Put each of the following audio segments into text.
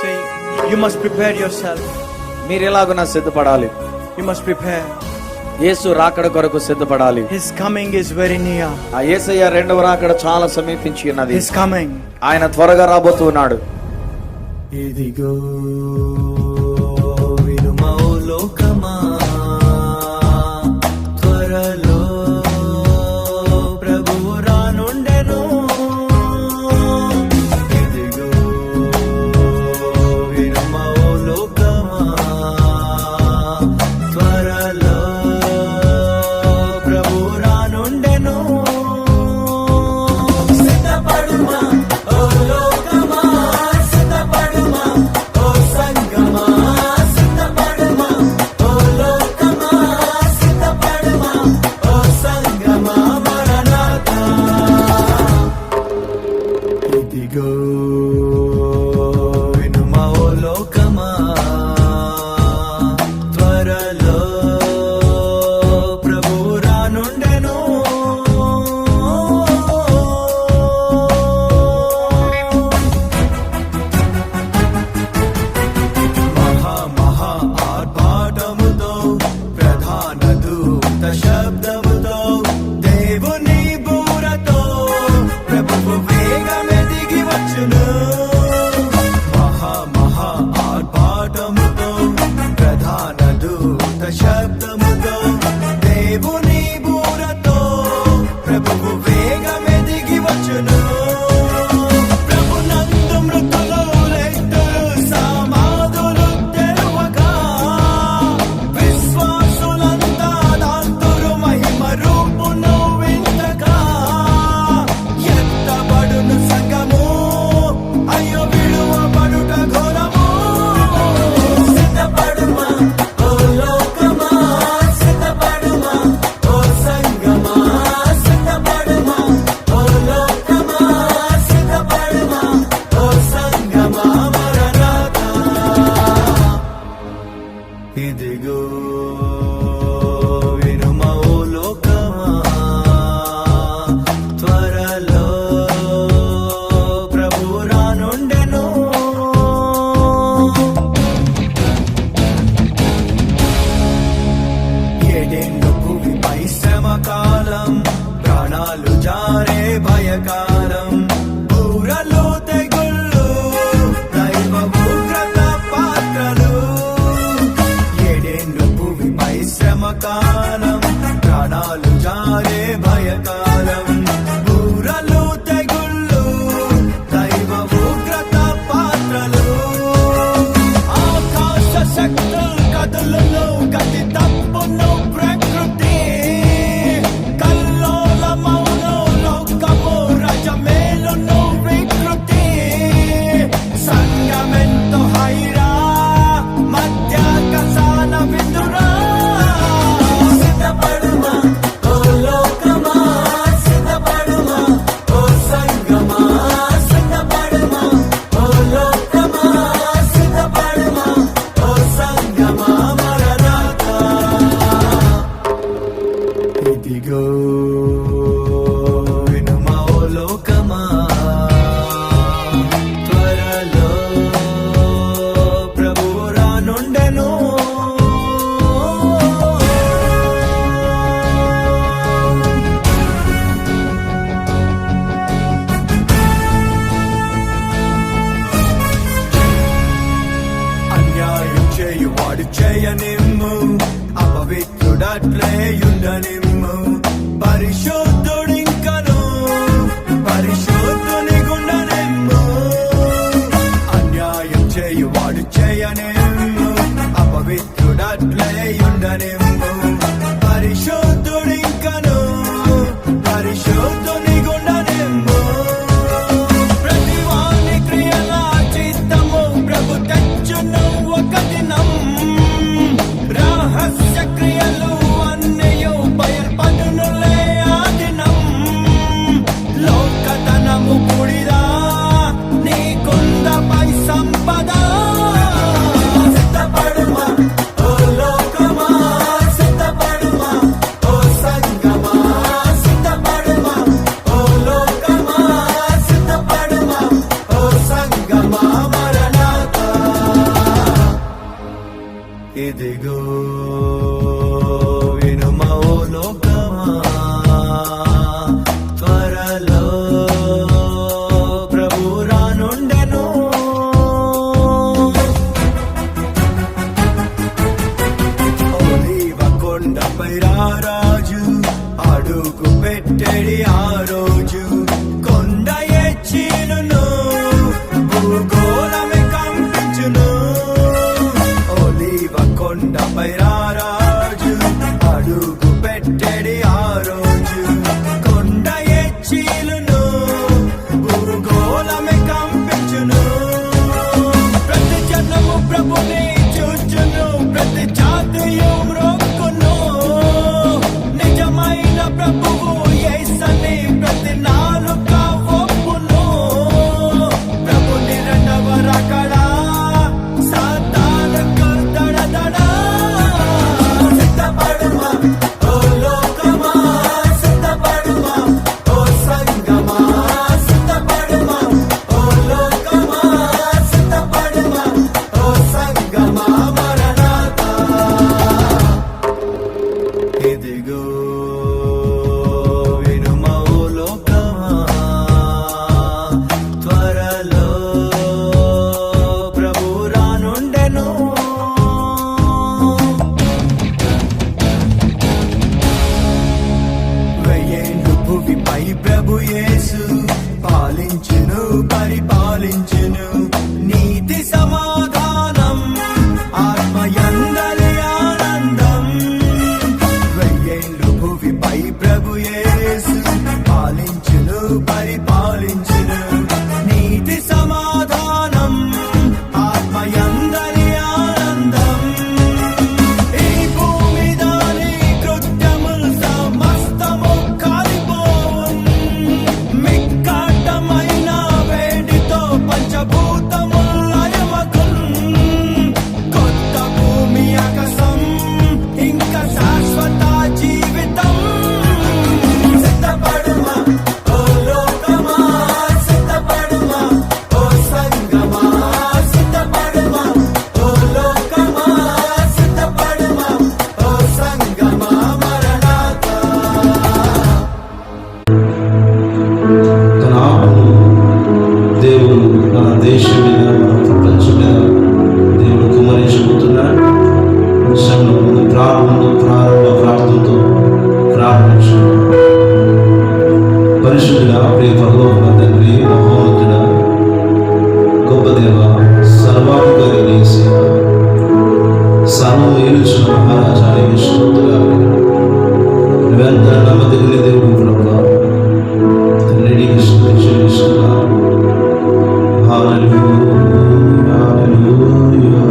way. You must prepare yourself. మీరు ఎలాగున్నా సిద్ధపడాలి. You must prepare. యేసు రాకడ కొరకు సిద్ధపడాలి. His coming is very near. ఆ యేసయ్య రెండవ రాకడ చాలా సమీపించి ఉన్నది. His coming. ఆయన త్వరగా రాబోతున్నాడు. ఇదిగో వినుమా ఓ లోకమా, త్వరలో ప్రభువు రానుండెను. ఇదిగో వినుమా ఓ లోకమా, త్వరలో ప్రభువు రానుండెను. సిద్ధపడుమా ఓ లోకమా, సిద్ధపడుమా ఓ సంగమా, సిద్ధపడుమా ఓ లోకమా, సిద్ధపడుమా ఓ సంగమా, మరణాతా. ఇదిగో వినుమా ఓ లోకమా, త్వరలో ప్రభువు రానుండెను. మహా ఆర్భాటముతో ప్రధాన దూత శబ్దముతో దేవుని బూరతో ప్రభువు వేగమే దిగి వచ్చును. మహా ఆర్భాటముతో ప్రధాన దూత శబ్దముతో దేవుని బూరతో ప్రభువు వేగమే దిగి వచ్చును. ప్రభునందు మృతులు లెక్కలు సమాధులు తెరువగా, విశ్వాసులంతా దాంతురు మహిమ రూపును వింతగా. ఎత్తబడును సంగము, అయ్యో విడువబడుట ఘోరము. సిద్ధపడుమా ఓ లోకమా, సిద్ధపడుమా ఓ సంగమా, సిద్ధపడుమా ఓ లోకమా, సిద్ధపడుమా ఓ సంగమా, మరణాతా. ఇదిగో వినుమా ఓ లోకమా, త్వరలో ప్రభువు రానుండెను. ఏడేళ్ళు భూమిపై శ్రమ కాలం, ప్రాణాలు జారే భయకాలం, బూరలు తెగుళ్ళు దైవ ఉగ్రత పాత్రలు. ఏడేళ్ళు భూమిపై శ్రమ కాలం, ప్రాణాలు జారే భయకాలం, బూరలు తెగుళ్ళు దైవ ఉగ్రత పాత్రలు. ఆకాశ శక్తులు కదులును, గతి తప్పును ప్రకృతి, కల్లోలమౌను లోకము, రజమేలును వికృతి. సంగమెంతో హైరా, మధ్య కసాన విందురా. సిద్ధపడుమా ఓ లోకమా, సిద్ధపడుమా ఓ సంగమా, సిద్ధపడుమా ఓ లోకమా, సిద్ధపడుమా ఓ సంగమా, మరణాతా. ఇదిగో వినుమా ఓ లోకమా, త్వరలో ప్రభువు రానుండెను. అన్యాయం చేయువాడు చేయనిమ్ము, అపవిత్రుడట్లే యుండనిమ్ము, పరిశుద్ధ అడుగు పెట్టడి ఆ రోజు కొండ ఎచ్చిలును భూగోళమే కంపించును ఒలీవ కొండపై రారాజు అడుగు పెట్టడి ఆ రోజు కొండ ఎచ్చిలును భూగోళమే కంపించును ప్రతి జనము ప్రభుని చూచును ప్రతి జాతియు మ్రొక్కును నిజమైన ప్రభువు యేసని ప్రతి నాలుక ఒప్పును ప్రభుని రెండవ రాకడ సాతానుకు దడదడ సిద్ధపడుమా ఓ లోకమా సిద్ధపడుమా ఓ సంగమా సిద్ధపడుమా ఓ లోకమా సిద్ధపడుమా ఓ సంగమా మరణాత ఇదిగో వినుమా ఓ లోకమా త్వరలో ప్రభు రానుండెను వెయ్యేండ్లు భువిపై ప్రభు యేసు పాలించును పరిపాలించును నీతి సమాధానం ఆత్మయందలి ఆనందం వెయ్యేండ్లు భువిపై ప్రభు యేసు పాలించును పరిపాలించును నీతి సమాధానం ఆత్మయందలి ఆనందం ఈ భూమి దాని కృత్యములు సమస్తము కాలిపోవున్ మిక్కాటమైన వేడితో పంచభూతములు లయమగున్ కొత్త భూమి ఆకాశం ఇంకా శాశ్వత జీవితం సిద్ధపడుమా ఓ లోకమా సిద్ధపడుమా ఓ సంగమా సిద్ధపడుమా ఓ లోకమా సిద్ధపడుమా ఓ సంగమా మరణాత తన ఆత్మను దేవుడు మన దేశం మీద మన ప్రపంచం మీద దేవుడు కుమరించబోతున్నాడు. ముందు ప్రారంభ ప్రార్థనతో ప్రారంభించాడు. పరిశుద్ధుడా ప్రియ పరలోక తండ్రి మహోన్నతుడా గొప్ప దేవ సర్వాధికారి యేసయ్య సర్వం ఏలుచున్న మహారాజానికి స్తోత్రాలు. నువ్వెంత నమ్మదగిన దేవుడు ప్రభువా తండ్రి నీకు స్తుతి చెల్లిస్తున్నాను. హల్లెలూయా హల్లెలూయా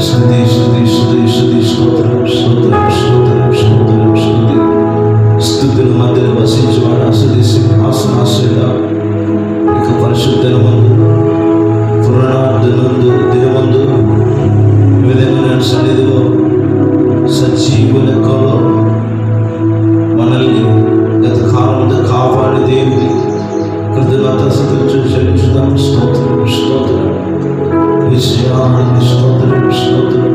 స్తుతి స్తుతి స్తుతి స్తుతి స్తోత్రం స్తోత్రం స్తోత్రం స్తోత్రం స్తుతి స్తుతుల మధ్యలో వసించేవాడు అసలు సింహాసనాశ్రయుడా ఇక పరిశుద్ధమందు పునరుద్ధరణమందు దినమందు ఈ విధంగా నేను సన్నిధిలో సజీవ లెక్కలో మనల్ని గత కాలంలో కాపాడి దేవుడి కృతజ్ఞతాస్తుతులు చెల్లించుదాం. స్తోత్రం స్తోత్రం యేసయ్యానికి స్తోత్రం స్తోత్రం.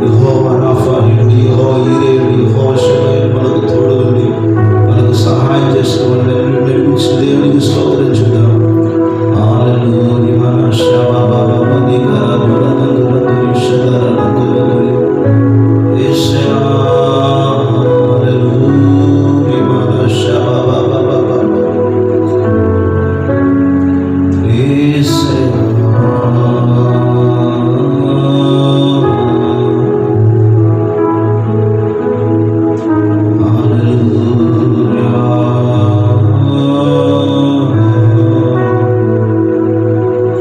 యెహోవా రాఫా యుడి యెహోవా ఈరే యెహోవా షెమై మనకు తోడు ఉండి మనకు సహాయం చేస్తూ మనల్ని నడిపించిన దేవునికి స్తోత్రం చూద్దాం. హల్లెలూయా మన శబా బాబా దిగర దురనందుర దురిషదర నందుర యేసయ్యా హల్లెలూయా మన శబా బాబా బాబా యేసయ్యా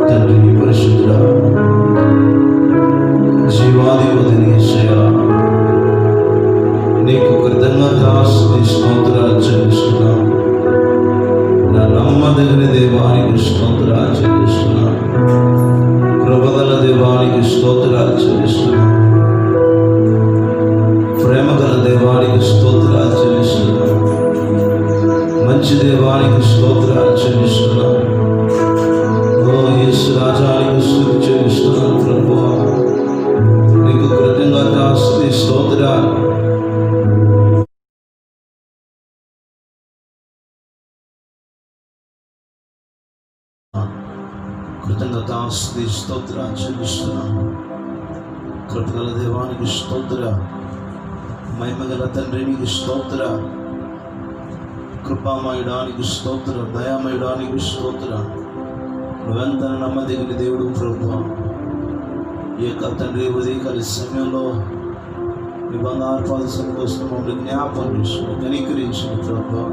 తండ్రి పరిశుద్ధుడా జీవాధిపతిని యేసయ్యా నీకు కృతజ్ఞతాస్తుతి స్తోత్రాలు చెల్లిస్తున్నాను. నా నమ్మదగిన దేవానికి స్తోత్రాలు చెల్లిస్తున్నాను. కృపగల దేవానికి స్తోత్రాలు చెల్లిస్తున్నాను. ప్రేమగల దేవానికి స్తోత్రాలు చెల్లిస్తున్నాను. మంచి దేవానికి స్తోత్రాలు చెల్లిస్తున్నాను. ఓ యేసు రాజానికి స్తుతి చెల్లిస్తున్నాను. ప్రభువా నీకు కృతజ్ఞతాస్తుతి స్తోత్రాలు. కృతజ్ఞతాస్తుతి స్తోత్రాలు చెల్లిస్తున్నాను. కృపగల దేవానికి స్తోత్ర, మహిమగల తండ్రి నీకు స్తోత్ర, కృపామయుడానికి స్తోత్ర, దయామయుడానికి స్తోత్ర. నువ్వెంత నమ్మదగిన దేవుడు ప్రభువా. ఈ యొక్క తండ్రి ఉదయకాల సమయంలో మీ బంగారు పాదశం కోసం మమ్మల్ని జ్ఞాపకం చేసుకుని కనికరించిన ప్రభువా.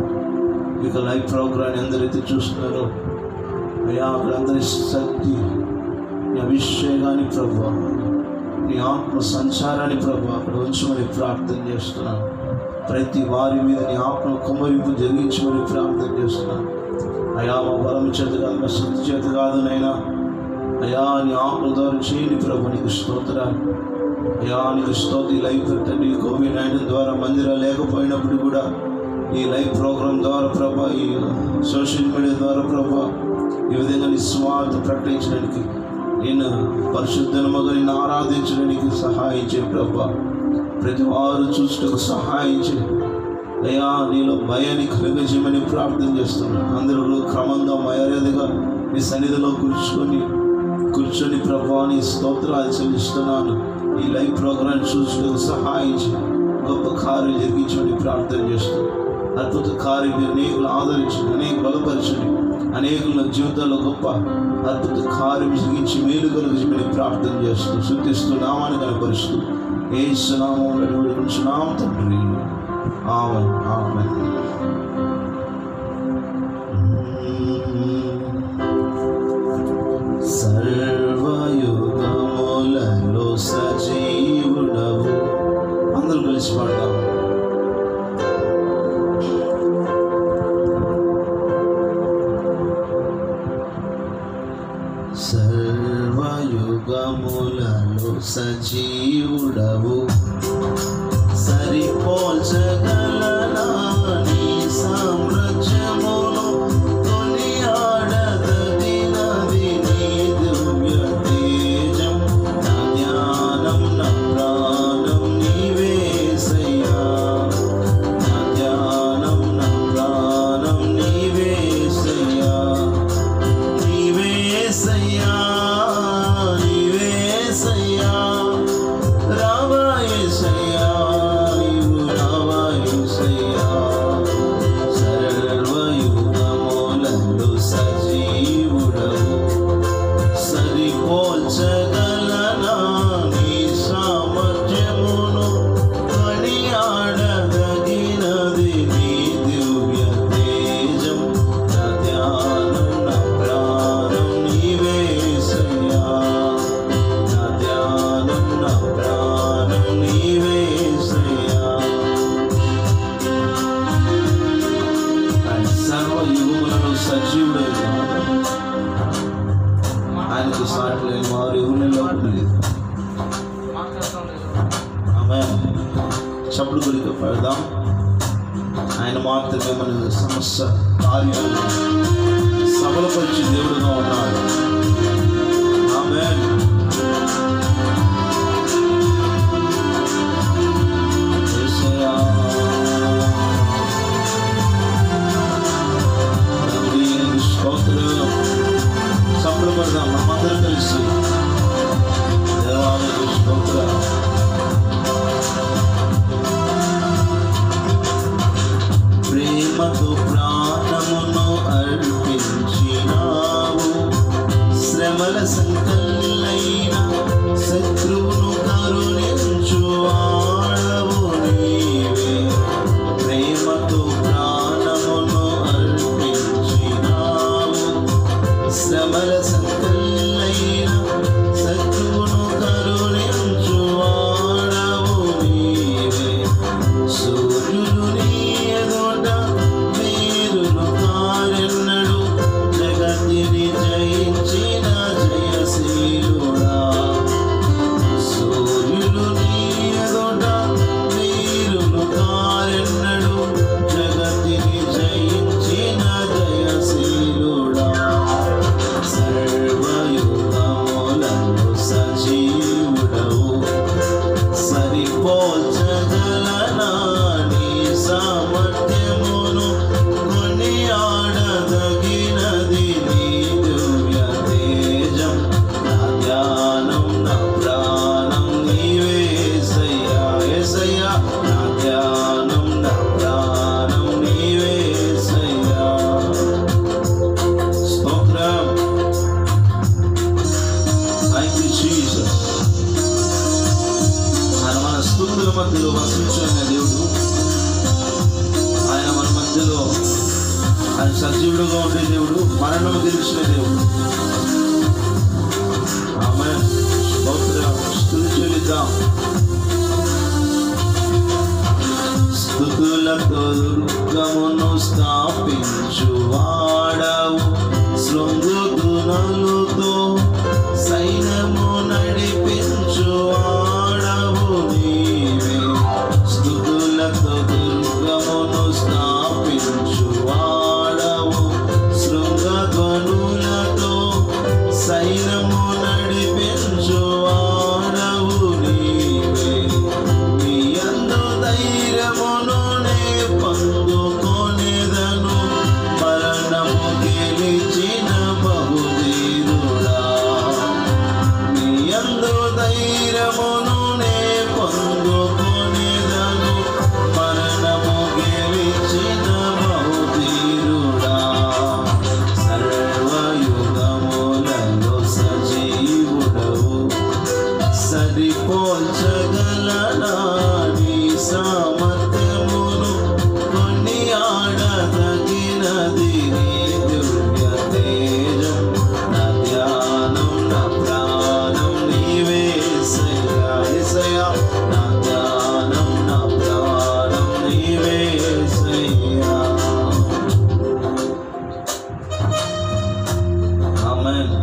ఇక లైవ్ ప్రోగ్రాన్ని అందరైతే చూస్తున్నారో అయ్యా, అక్కడ అందరి శక్తి, నీ అభిషేకాన్ని ప్రభువా, నీ ఆత్మ సంచారాన్ని ప్రభువా అక్కడ ఉంచమని ప్రార్థన చేస్తున్నాను. ప్రతి వారి మీద నీ ఆత్మ కుమ్మరింపు జరిగించమని ప్రార్థన చేస్తున్నాను. అయ్యా, మా బలం చేత కాదు, మా శక్తి చేత కాదు నైనా, అయ్యా నీ ఆత్మ ద్వారా చేయండి ప్రభు. నీకు స్తోత్రాలు అయ్యా, నీకు స్తోత్ర. ఈ లైవ్ పెట్టండి. కోవిడ్-19 ద్వారా మందిరాలు లేకపోయినప్పుడు కూడా ఈ లైవ్ ప్రోగ్రాం ద్వారా ప్రభా, ఈ సోషల్ మీడియా ద్వారా ప్రభా, ఈ విధంగా నీ స్వార్థ ప్రకటించడానికి, నేను పరిశుద్ధనముగా నిన్ను ఆరాధించడానికి సహాయం చేయ ప్రభా. ప్రతి వారు చూసుటకు సహాయం చేయ అయ్యా. నీలో భయాన్ని కలిగజేయమని ప్రార్థన చేస్తున్నాను. అందరూ క్రమంగా మర్యాదగా నీ సన్నిధిలో కూర్చొని ప్రభా నీ స్తోత్రాలు చెల్లిస్తున్నాను. ఈ లైవ్ ప్రోగ్రాం చూసుటకు సహాయం చేయ, గొప్ప కార్యం జరిగించమని ప్రార్థన చేస్తున్నాను. అద్భుత కార్యం మీరు అనేకులు ఆదరించండి, అనేక బలపరచండి, అనేకుల జీవితాల్లో గొప్ప అద్భుత కార్యం జరిగించి మేలు కలుగజేయమని ప్రార్థన చేస్తూ శుద్ధిస్తూ నామాన్ని కనపరుస్తూ యేసు నామములో వేడుకుంటున్నాం తండ్రి. ఆమేన్, ఆమేన్. సర్వయుగములలో సజీవుడవు. అందరూ కలిసి పాడదాం. సర్వయుగములలో సజీవుడవు, సరిపోల్చగలనా నీ సామ్రాజ్యమును, కొనియాడదగినది నీ దివ్య తేజం. నా ధ్యానం నా ప్రాణం నీవేసయ్యా, నా ధ్యానం నా ప్రాణం నీవేసయ్యా, నీవేసయ్యా, నీవేసయ్యా. రావాయేసయ్యా, నీవు రావాయేసయ్యా. సర్వయుగములలో సజీవుడవు, సరిపోల్చగలనా నీ సామర్థ్యమును, కొనియాడదగినది నీ దివ్య తేజం. నా ధ్యానం నా ప్రాణం నీవేసయ్యా, నా ధ్యానం నా ప్రాణం నీవేసయ్యా. ఆయన సర్వయుగములలో సజీవుడైన ఆయనకు సాటి లేని వారు ఎవరిలో లేదు. ఆమేన్. చప్పుడు గురికి పెడదాం. ఆయన మాత్రమే మన సమస్య కార్యాలు సఫలపరిచే దేవుడుగా ఉన్నాడు. ఆమేన్. యేసయ్యా, తండ్రి నీకు స్తోత్రం. చప్పుడు పెడదాం మనమందరం కలిసి. దేవానికి స్తోత్రం. ప్రేమతో ప్రాణమును అర్పించినావు, సజీవుడుగా ఉండే దేవుడు, మరణం గెలిచిన దేవుడు. ఆమేన్. స్తోత్రం. స్తుతి చెల్లిద్దాం. స్తుతులతో దుర్గమును స్థాపించువాడవు, శృంగుతునలుతో సైన్యము నడిపించువాడవు నీవే. స్తుతులతో దుర్గమును స్థాపించువాడవు, శృంగధ్వనులతో సైన్యము నడిపించువాడవు నీవే. నీ యందు ధైర్యమును నే పొందుకొనేదను, మరణము గెలిచిన బహుధీరుడా. నీ యందు ధైర్యమును నే పొందుకొనేదను, మరణము గెలిచిన బహుధీరుడా. సర్వయుగములలో సజీవుడవు, సరిపోల్చగలనా నీ సామర్థ్యమును, కొనియాడదగినది నీ దివ్య తేజం. నా ధ్యానం నా ప్రాణం నీవే యేసయ్యా, యేసయ్యా. నా ధ్యానం నా ప్రాణం నీవే యేసయ్యా. ఆమేన్.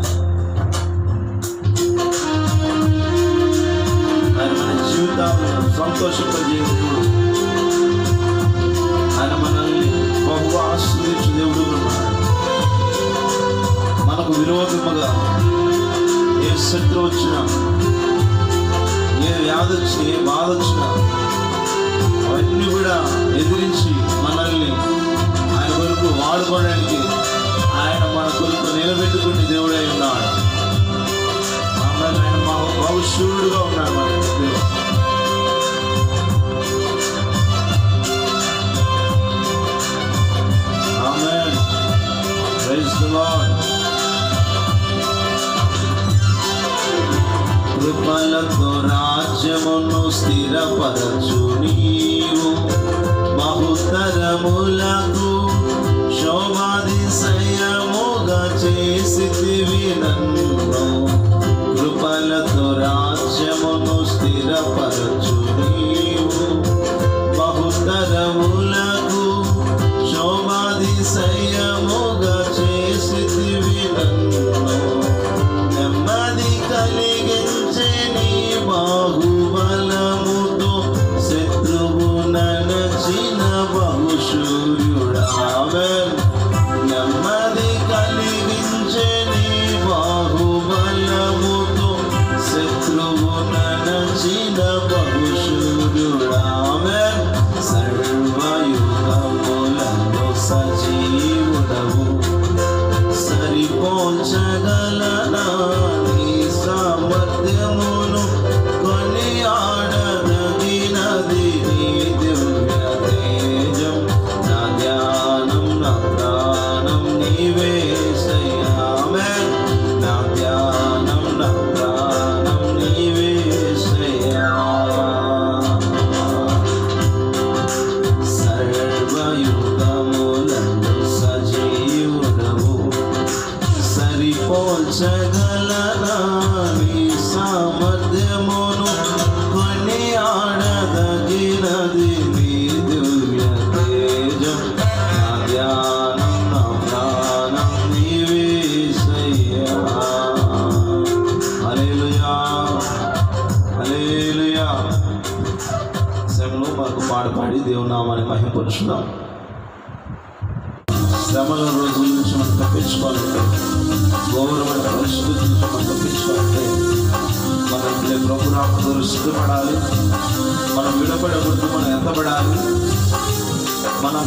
ఆయన మన జీవితాలను సంతోషపరిచే ఆయన మనల్ని బహుగా ఆశ్రయించు దేవుడు ఉన్నాడు. మనకు విరోధముగా ఏ శత్రు వచ్చినా, ఏ వ్యాధి వచ్చినా, ఏ బాధ వచ్చినా అవన్నీ కూడా ఎదిరించి మనల్ని ఆయన కొరకు వాడుకోవడానికి ఆయన మన కొరకు నిలబెట్టుకుని దేవుడై ఉన్నాడు. ఆయన బహుశూరుడుగా ఉన్నాడు మన దేవుడు. Amen. Praise the Lord. కృపలతో రాజ్యమును స్థిరపరచు నీవు, బహుతరములకు శోభాతిశయముగా చేసితివి నన్ను. కృపలతో రాజ్యమును స్థిరపరచు నీవు, బహుతరములకు శోభాతిశయముగా చేసితివి నన్ను. నెమ్మది కలిగించే నీ బాహుబలముతో శత్రువు ననచిన బహుశూర్యుడా. ఆమేన్. నెమ్మది కలిగించే నీ బాహుబలముతో శత్రువు ననచిన బహుశూర్యుడా. ఆమేన్. సర్వయుగములలో సజీవుడవు, సరిపోల్చగలనా నీ సామర్థ్యమును, కొనియాడదగినది నీ దివ్య తేజం. నా ధ్యానం నా ప్రాణం నీవే యేసయ్యా. ఆమేన్. నా ధ్యానం నా ప్రాణం నీవే యేసయ్యా. సర్వయుగములలో సజీవుడవు, సరిపోల్చగలనా నీ సామర్థ్యమును, కొనియాడదగినది నీ దివ్య తేజం. నా ధ్యానం నా ప్రాణం నీవే యేసయ్యా. హల్లెలూయా, హల్లెలూయా. శ్రమలో మనకు పాడి దేవుని నామాన్ని మహిమపరుచుదాం. శ్రమల రోజుల నుంచి మనం తప్పించుకోవాలంటే, గౌరవమైన పరిస్థితుల నుంచి మనం తప్పించుకోవాలంటే, మనం ఇప్పుడే ప్రభు రాకతో సిద్ధపడాలి. మనం విడబడకూడదు, మనం ఎత్తబడాలి. మనం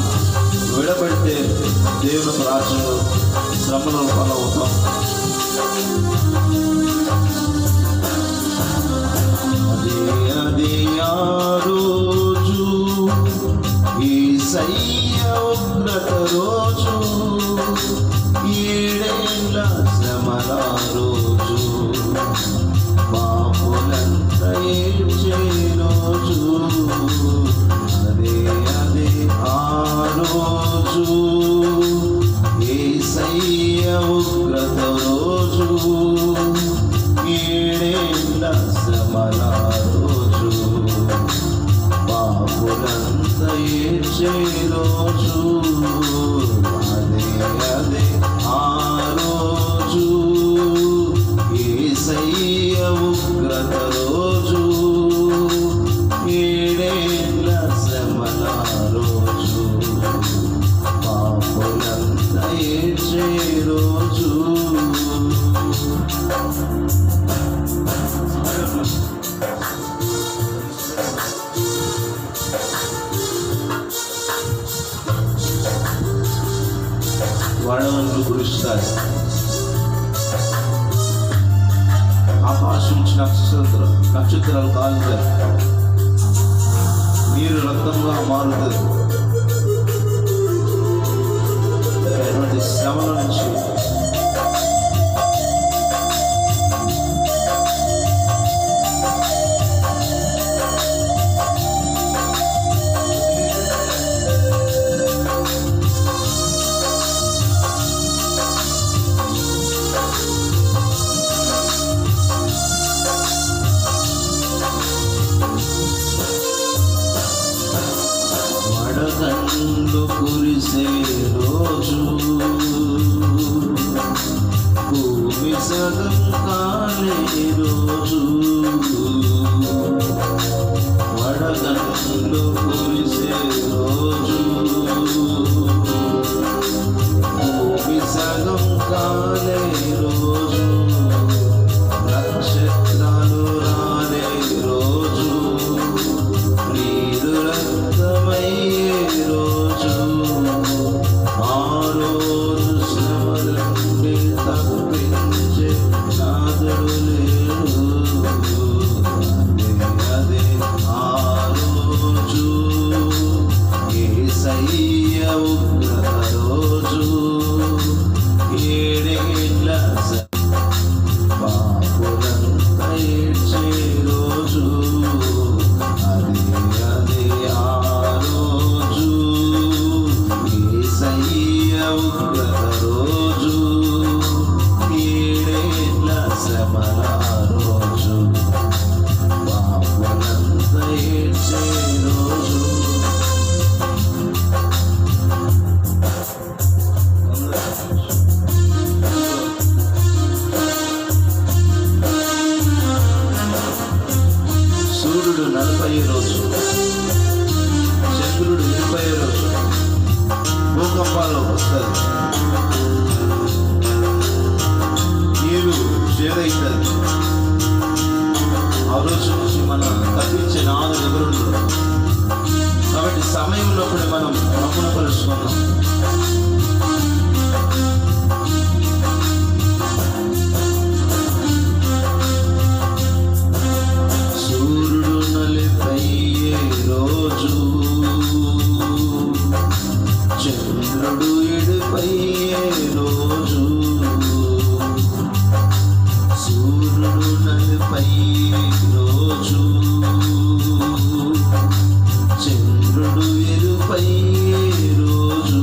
విడబడితే దేవుని రాజ్యంలో శ్రమల రూపంలో అవుతాం. అదే ఆ రోజు, యేసయ్య ఉగ్రత రోజు, ఏడేళ్ళ శ్రమల రోజు, పాపులంతా ఏడ్చే రోజు. అదే ఆ రోజు, అదే అదే ఆ రోజు యేసయ్య ఉగ్రత రోజు, ఏడేళ్ళ శ్రమల రోజు, పాపులంతా ఏడ్చే రోజు. వడగండ్లు కురుస్తాయి, ఆకాశం నుంచి నక్షత్రాలు కాలుతాయి, నీరు రక్తంగా మారుతుంది. ఎటువంటి శ్రమల నుంచి వడగండ్లు కురిసే రోజు, భూమి సగం కాలే రోజు, వడగండ్లు కురిసే రోజు, భూమి సగం కాలే రోజు, నక్షత్రాలు రాలే రోజు, నీరు రక్తమయ్యే రోజు, ఆ రోజు శ్రమల నుండి తప్పించే నాదుడు లేడు. అదే ఆ రోజు యేసయ్య ఉగ్రత రోజు, ఏడేళ్ళ పాపులంతా ఏడ్చే రోజు, అదే అదే ఆ రోజు యేసయ్య ఉగ్రత రోజు, ఏడేళ్ళ శ్రమల రోజు, పాపులంతా ఏడ్చే రోజు. సూర్యుడు 40 రోజు, చంద్రుడు 20 రోజు, భూకంపాలు వస్తుంది, నీరు చేదైతుంది. ఆ రోజు నుంచి మనం తప్పించే నాలుగు ఎవరు. కాబట్టి సమయం ఉన్నప్పుడు మనం మమ్మను కలుసుకున్నాం. సూర్యుడు నలిపయ్యే రోజు, చంద్రుడు ఎడిపయ్యే రోజు, సూర్యుడు నలిపయ్యే రోజు, చంద్రుడు ఎరుపయ్యే రోజు,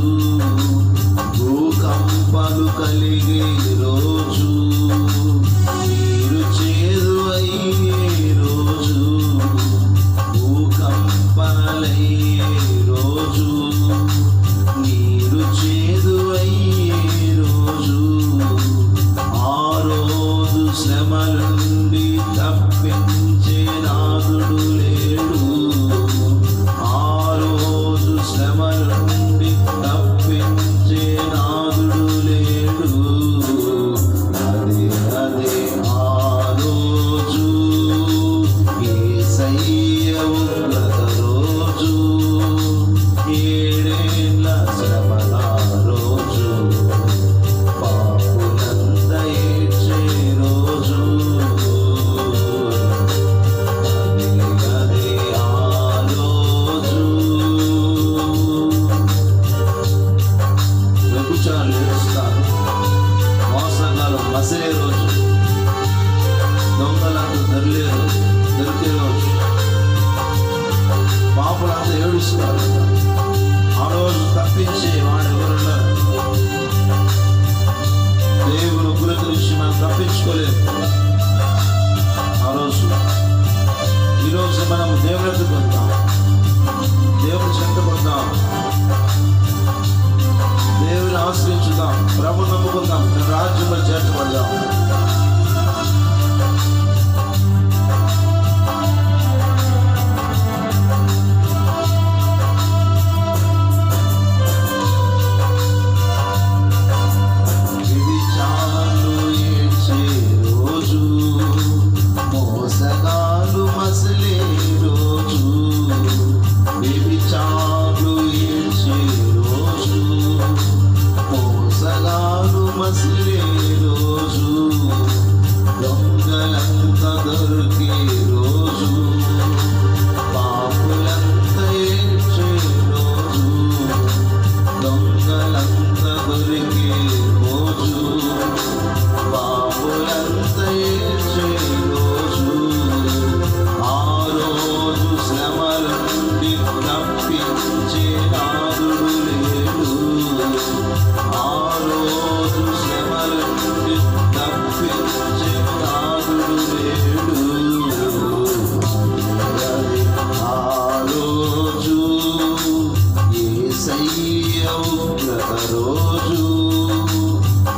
యేసయ్య ఉగ్రత రోజు,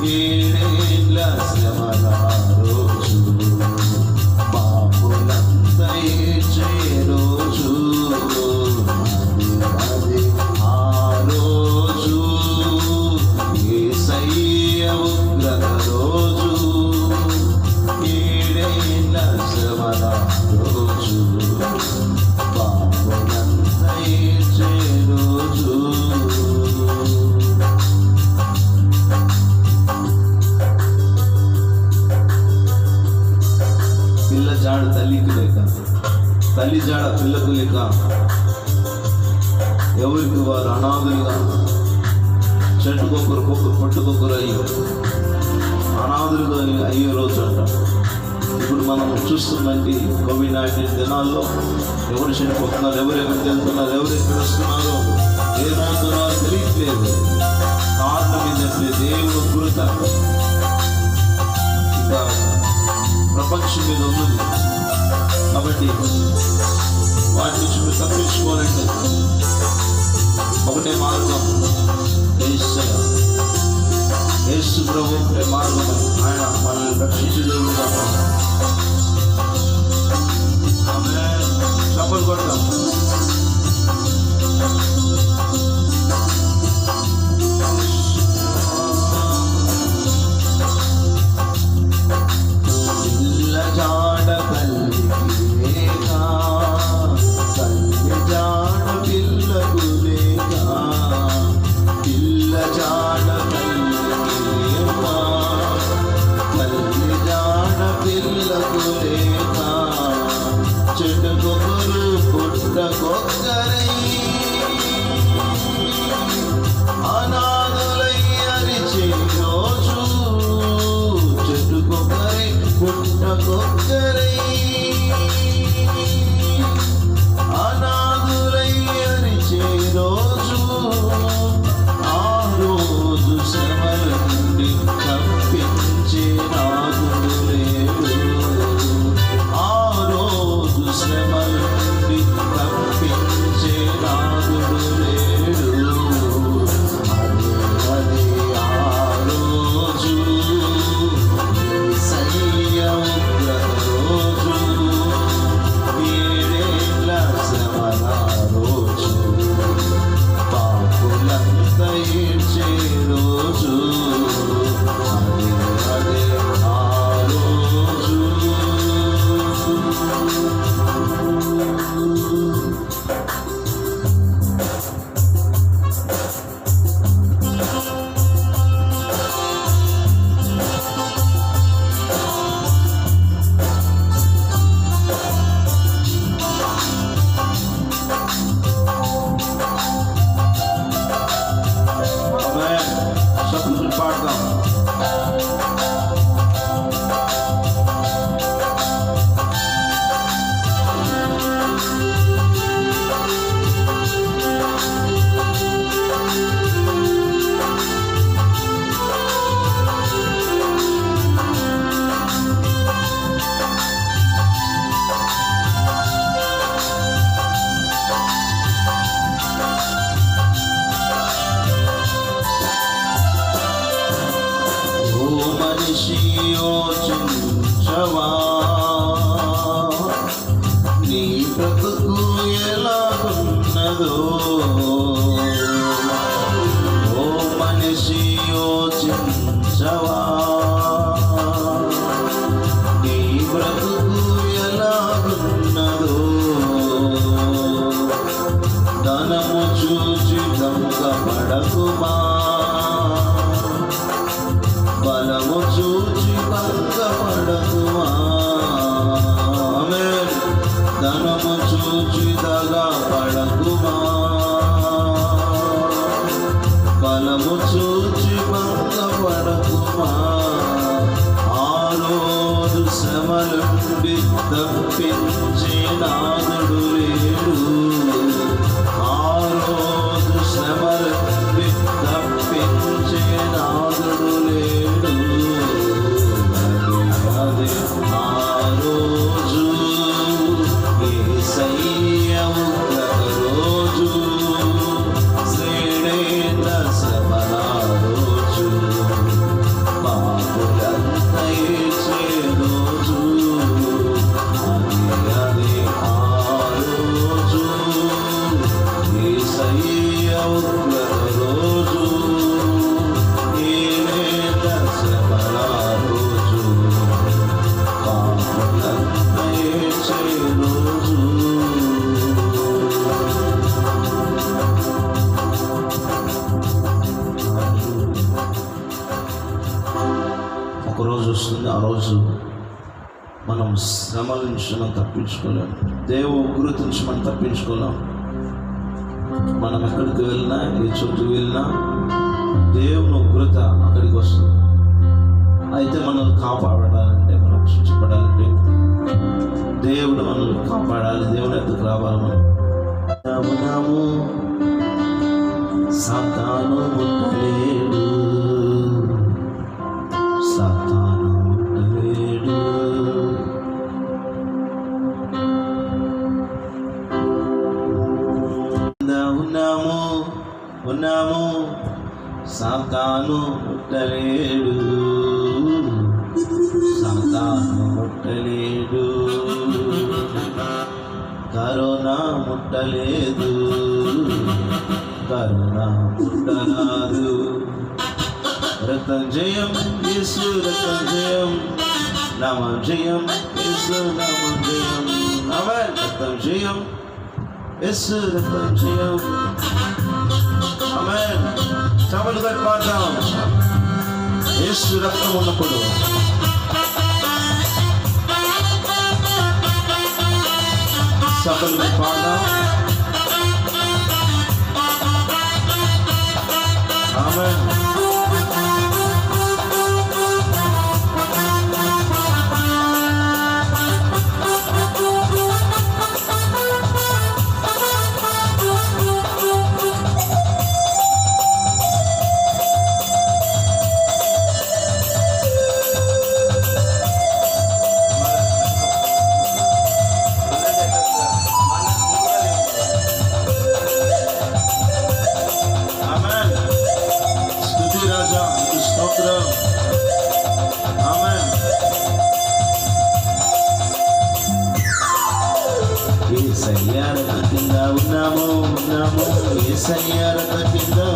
ఏడేళ్ళ శ్రమల రోజు, పాపులంతా ఏడ్చే రోజు, అది ఆ రోజు. యేసయ్య ఉగ్రత రోజు, ఏడేళ్ళ శ్రమల రోజు, పాపులంతా ఏడ్చే రోజు. పిల్ల జాడ తల్లికి లేక, తల్లి జాడ పిల్లకు లేక, ఎవరికి వారు అనాథులుగా చెట్టుకొకరు పట్టుకొకరు అయ్యో అనాథులుగా అయ్యే రోజు అంట. ఇప్పుడు మనం చూస్తున్నట్టు కోవిడ్-19 దినాల్లో ఎవరు చనిపోతున్నారు, ఎవరు ఎక్కడికి వెళ్తున్నారు, ఎవరు ఎక్కడ వస్తున్నారో, ఏమవుతున్నారో తెలియట్లేదు. కారణం ఏంటంటే దేవుడు ఉగ్రత ఇంకా ప్రపంచం మీద ఉన్నది. కాబట్టి వాటి నుంచి మీరు తప్పించుకోవాలంటే ఒకటే మార్గం, యేసు ప్రభు ఒకటే మార్గం. ఆయన మనల్ని రక్షించే దేవుడుగా. ఆమేన్. చప్పట్లు కొడతాం. పిల్ల జాడ తల్లికి లేక, తల్లి జాడ పిల్లకు లేక, పిల్ల జాడ తల్లికి లేక, తల్లి జాడ పిల్లకు లేక, చెట్టుకొకరు పుట్టకొక్కరై అనాథులై అరిచే రోజు, చెట్టుకొకరై పుట్టకొక్కరై అనాథులై అరిచే రోజు, ఆ రోజు శ్రమల నుండి తప్పించే నాథుడు లేడు. ఆ రోజు శ్రమల నుండి తప్పించే నాథుడు లేడు. అదే ఆ రోజు, యేసయ్య ఉగ్రత రోజు, ఏడేళ్ళ శ్రమల రోజు, పాపులంతా ఏడ్చే రోజు, అదే ఆ రోజు. ఆమేన్. చప్పట్లు పాడదాం. ఓ మనిషి యోచించవా, నీ బ్రతుకు ఎలాగున్నదో. ఓ మనిషి యోచించవా, నీ బ్రతుకు ఎలాగున్నదో. ధనము చూచి దొంగపడకుమా, బలము చూచి భంగపడకుమా. ఆమేన్. ధనము చూచి దగపడకుమా, బలము చూచి భంగపడకుమా. ఆ రోజు శ్రమల నుండి తప్పించే నాథుడు లేడు. ఆ రోజు శ్రమల నుండి వస్తుంది. ఆ రోజు మనం శ్రమల నుంచి మనం తప్పించుకోలేం, దేవ ఉగ్రత నుంచి మనం తప్పించుకోలేం. మనం ఎక్కడికి వెళ్ళినా, ఏ చోటుకి వెళ్ళినా దేవుని ఉగ్రత అక్కడికి వస్తుంది. అయితే మనల్ని కాపాడాలంటే, మనం రక్షించబడాలంటే దేవుడు మనల్ని కాపాడాలి, దేవుని ఎద్దకు రావాలి. మనం సాతాను ముట్టలేడు, సాతాను ముట్టలేడు. ఉన్నాము సాతాను ముట్టలేడు, సాతాను ముట్టలేడు. Corona ముట్టలేదు, corona ముట్టరాదు. రక్తం జయం యేసు, రక్తం జయం, నామం జయం యేసు, నామం జయం. ఆమేన్. రక్తం జయం యేసు, రక్తం జయం. ఆమేన్. చప్పట్లు కొట్టి పాడదాం. యేసు రక్తం ఉన్నప్పుడు చప్పట్లు పాడదాం. ఆమేన్.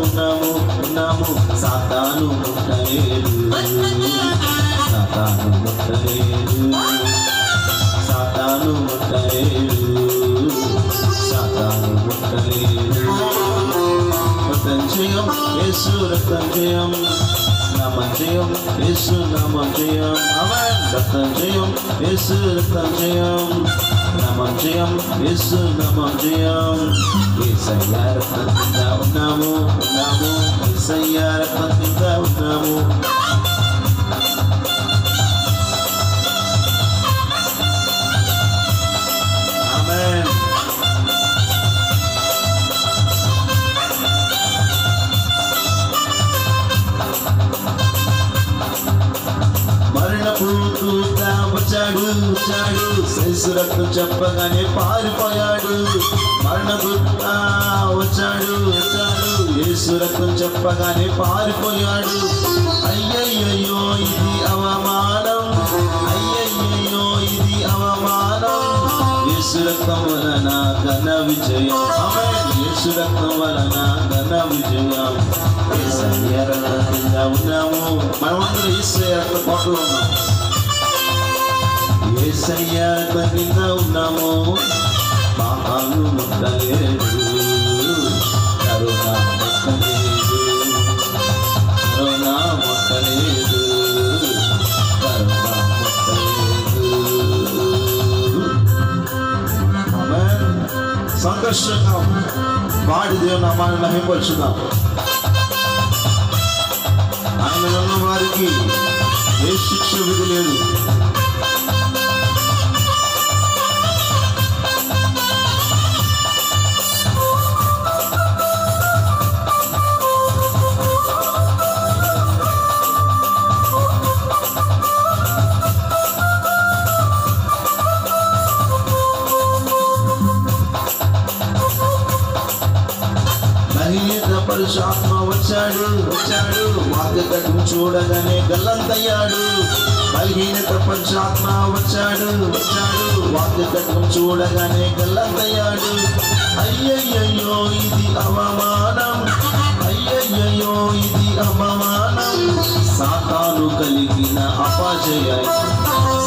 ఉన్నాము సాతాను ముట్టలేడు, సాతాను ముట్టలేడు, సాతాను ముట్టలేడు, సాతాను ముట్టలేడు. రక్తం జయం యేసు, రక్తం జయం, నామం జయం యేసు, నామం జయం. ఆమేన్. రక్తం జయం యేసు, రక్తం జయం, నామం జయం యేసు, నామం జయం. యేసయ్య రక్తం కింద ఉన్నాము, యేసయ్య రక్తం కింద ఉన్నాము. ఆమేన్. మరణపూతుగా వచ్చాడు, యేసు రక్తం చెప్పగానే పారిపోయాడు. మరణపూతుగా వచ్చాడు, యేసు రక్తం చెప్పగానే పారిపోయాడు. అయ్యయ్యో ఇది అవమానం, అయ్యయ్యో ఇది అవమానం. యేసు రక్తం వలన ఘన విజయం. ఆమేన్. యేసు రక్తం వలన ఘన విజయం. యేసయ్య రక్తం కింద ఉన్నాము, మనమందరం యేసయ్య రక్త కోటలో ఉన్నాము. యేసయ్య రక్తం కింద ఉన్నాము, పాపాలు ముట్టలేడు, కరుణ ముట్టలేదు, కరుణ ముట్టలేదు, కరుణ ముట్టలేదు. ఆమేన్. సంతోషంగా వాడి దేవుని నామాన్ని మహిమపరచుదాం. ఆయన ఉన్న వారికి ఏ శిక్ష విధి లేదు. పరిశుద్ధాత్మ వచ్చాడు, వాక్యకం చూడగానే గల్లంతయ్యాడు. బలహీనత పరిశుద్ధాత్మ వచ్చాడు, వాక్యకం చూడగానే గల్లంతయ్యాడు. అయ్యయ్యో ఇది అవమానం, అయ్యయ్యో ఇది అవమానం. సాతాను కలిగిన అపజయం,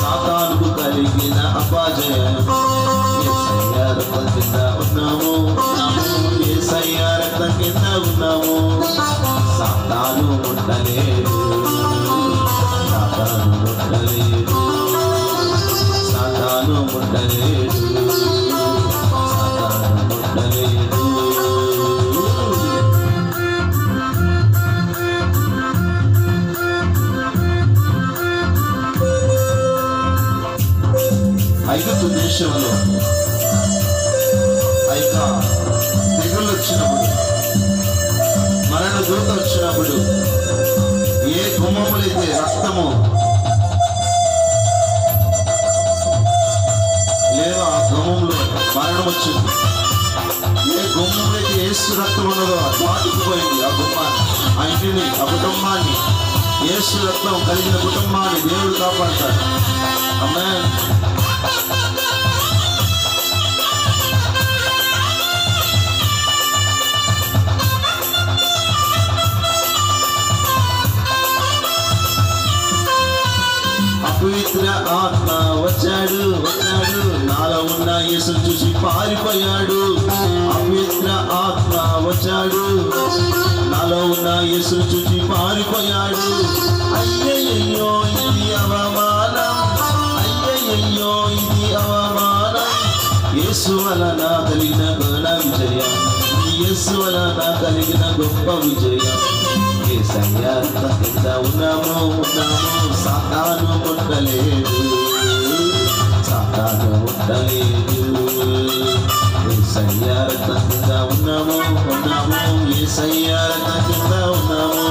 సాతానుకు కలిగిన అపజయం. యేసయ్య రక్తం కింద ఉన్నాము, యేసయ్య రక్తం కింద ఉన్నాము. సాతాను ముట్టలేడు, సాతాను విషయంలో ఆ యొక్క తెగుళ్ళు వచ్చినప్పుడు, మరణ దూత వచ్చినప్పుడు, ఏ గుమ్మములైతే రక్తము లేదా ఆ గుమ్మంలో మరణం వచ్చింది, ఏ గుమ్మంలోకి యేసు రక్తం ఉన్నదో దాటుకుపోయింది ఆ గుమ్మాన్ని, ఆ ఇంటిని, ఆ కుటుంబాన్ని. యేసు రక్తం కలిగిన కుటుంబాన్ని దేవుడు కాపాడతాడు. ఆమేన్. అపవిత్ర ఆత్మ వచ్చాడు, నాలో ఉన్న యేసు చూసి పారిపోయాడు. అపవిత్ర ఆత్మ వచ్చాడు, నాలో ఉన్న యేసు చూసి పారిపోయాడు. అయ్యయ్యో ఇది అవమానం, అయ్యయ్యో ఇది అవమానం. యేసు వలన కలిగిన ఘన విజయం, యేసు వలన కలిగిన గొప్ప విజయం. యేసయ్య కింద ఉన్నాము, సాతాను ముట్టలేదు, సాతాను ముట్టలేదు. యేసయ్య కింద ఉన్నాము, యేసయ్య కింద ఉన్నాము,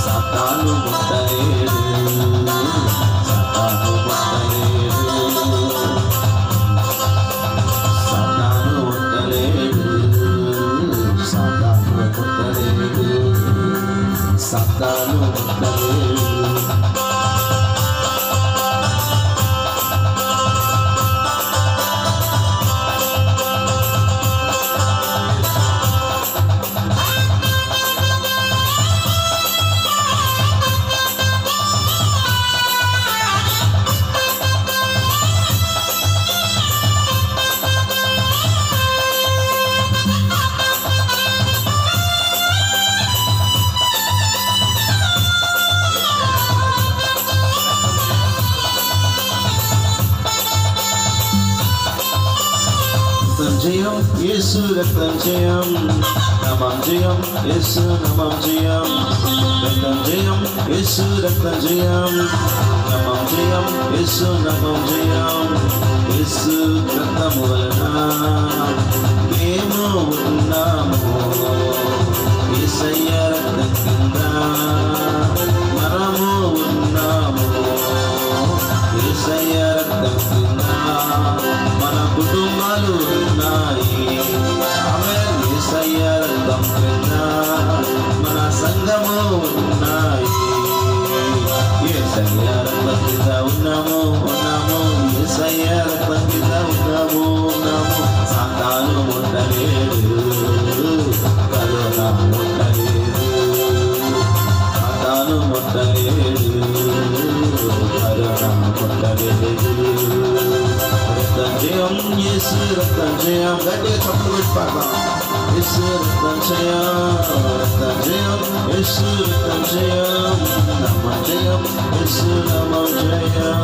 సాతాను ముట్టలేదు, సాతాను ముట్టలేదు, సాతాను ముట్టలేదు, సాతాను ముట్టలేదు, సాతాను ముట్టలేదు. జయం యేసు రక్తం జయం, నమం జయం యేసు నమం జయం, రక్తం జయం యేసు రక్తం జయం, నమం జయం యేసు నమం జయం. యేసు రక్తము వలన మేము ఉన్నాము, యేసయ్య రక్తం కింద మనము ఉన్నాము, యేసయ్య రక్తం కింద మన కుటుంబాలు ఉన్నాయి. ఆమేన్. యేసయ్య రక్తం కింద మన సంఘము ఉన్నాయి. యేసయ్య రక్తం కింద ఉన్నాము, యేసయ్య రక్తం కింద ఉన్నాము. సాతాను ముట్టలేడు, కరోనా ముట్టలేదు, సాతాను ముట్టలేడు, కరోనా ముట్టలేదు. రక్తం జయం యేసు రక్తం జయం. గట్టిగా చప్పట్లు పెట్టి పాడదాం. యేసు రక్తం జయం, రక్తం జయం యేసు రక్తం జయం, నమం జయం యేసు నమం జయం.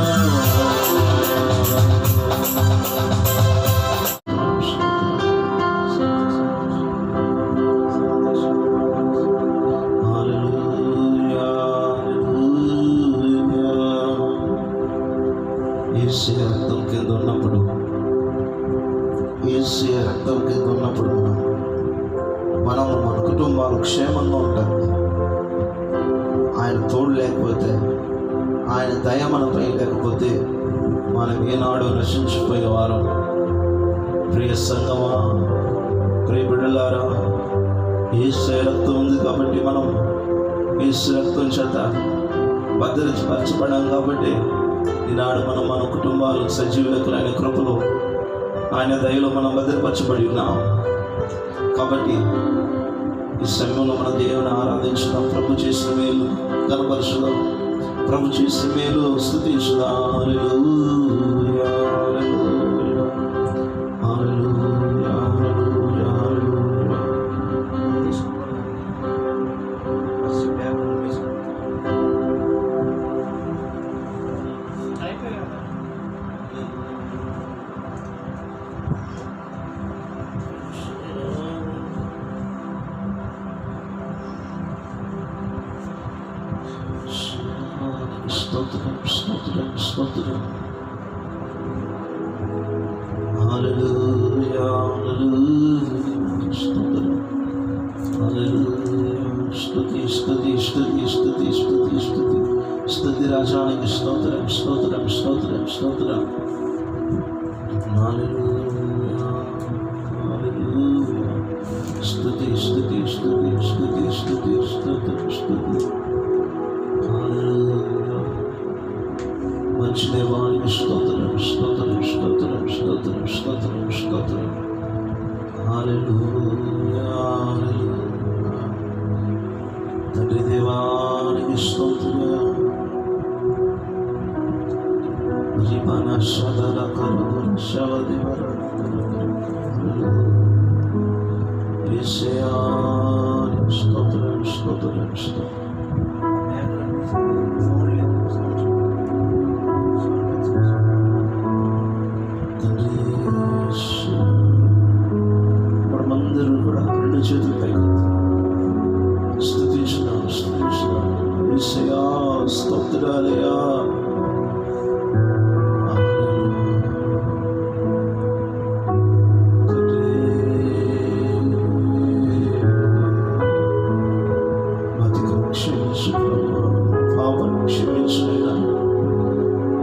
హల్లెలూయా, హల్లెలూయా. యేసు రక్తం కింద ఉన్నప్పుడు, యేసు రక్తం కింద ఉన్నప్పుడు మనము మన కుటుంబాలు క్షేమంగా ఉంటారు. ఆయన తోడు లేకపోతే, ఆయన దయ మనపై లేకపోతే మనం ఏనాడు నశించిపోయేవారం. ప్రియ సంగమా, ప్రియ బిడ్డలారా, యేసు రక్తం ఉంది కాబట్టి మనం యేసు రక్తం చేత భద్రపరచబడాం కాబట్టి ఈనాడు మనం మన కుటుంబాలు సజీవులకులైన కృపలో ఆయన దయలో మనం భద్రపరచబడి ఉన్నాం. కాబట్టి ఈ సమయంలో మన దేవుని ఆరాధించుదాం, ప్రభు చేసిన మేలు కనపరచుదాం, ప్రభు చేసిన మేలు స్తుతించుదాం. హల్లెలూయా, హల్లెలూయా, హల్లెలూయా, హల్లెలూయా, హల్లెలూయా. స్తోత్రం, స్తోత్రం, స్తోత్రం. రాజానికి స్తోత్రం స్తోత్రం స్తోత్రం స్తోత్రం. హల్లెలూయా హల్లెలూయా. స్తుతి స్తుతి స్తుతి స్తుతి స్తుతి స్తోత్రం స్తుతి. హల్లెలూయా. మంచి దేవానికి స్తోత్రం స్తోత్రం స్తోత్రం స్తోత్రం స్తోత్రం స్తోత్రం. హల్లెలూయా హల్లెలూయా. తండ్రి దేవానికి స్తోత్రం. జీవన శదర కరుణ శవది వర యేసయ్యానికి స్తోత్రం స్తోత్రం స్తోత్రం. మనమందరూ కూడా రెండు చేతులు పైకి స్తుతించుదాం స్తుతించుదాం. యేసయ్యా స్తోత్రాలయ్యా.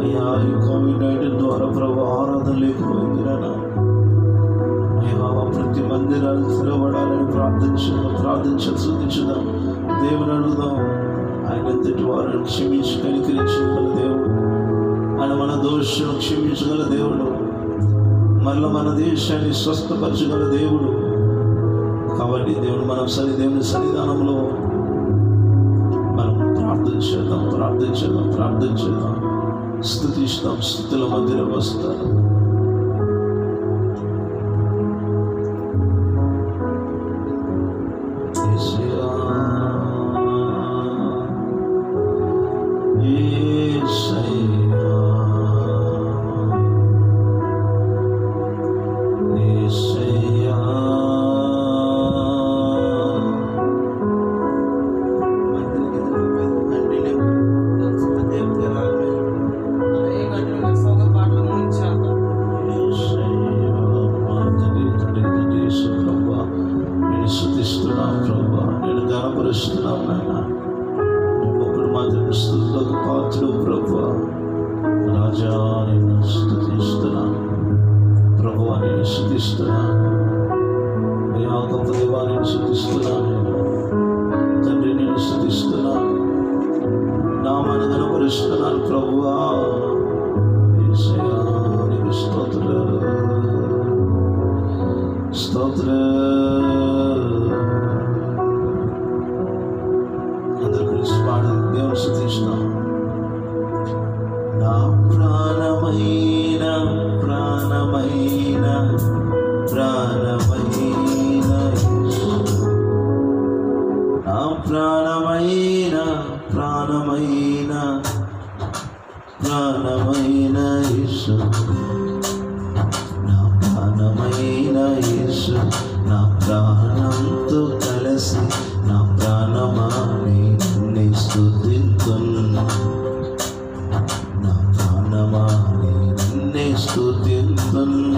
అయ్యా ఈ కోవిడ్-19 ద్వారా ప్రభు ఆరాధన లేకపోయింది నాన్న. అయ్యా ప్రతి మందిరాలు తెరవడాలని ప్రార్థించుదాం. దేవుని అడుగుదాం. ఆయన ఎంతటి వారిని క్షమించి కనికరించగల దేవుడు. ఆయన మన దోషం క్షమించగల దేవుడు. మరల మన దేశాన్ని స్వస్థపరచగల దేవుడు. కాబట్టి దేవుడు మనం దేవుని సన్నిధానంలో మనం ప్రార్థించేద్దాం. స్తుతిస్తాం. స్తుతుల మధ్యలో వస్తారు. తండ్రి నేను స్తుతిస్తున్నాను. నామాన్ని కనపరుస్తున్నాను ప్రభువా. యేసయ్యానికి స్తోత్రాలు అందరి గురించి పాడి దేవుని స్తుతిస్తున్నాం. నా ప్రాణమైన ప్రాణమైన ప్రాణమైన నా ప్రాణమైన ప్రాణమైన ప్రాణమైన యేసు. నా ప్రాణమైన యేసు. నా ప్రాణంతో కలిసి నా ప్రాణమా నిన్నే స్తుతింతును. నా ప్రాణమా నిన్నే స్తుతింతును.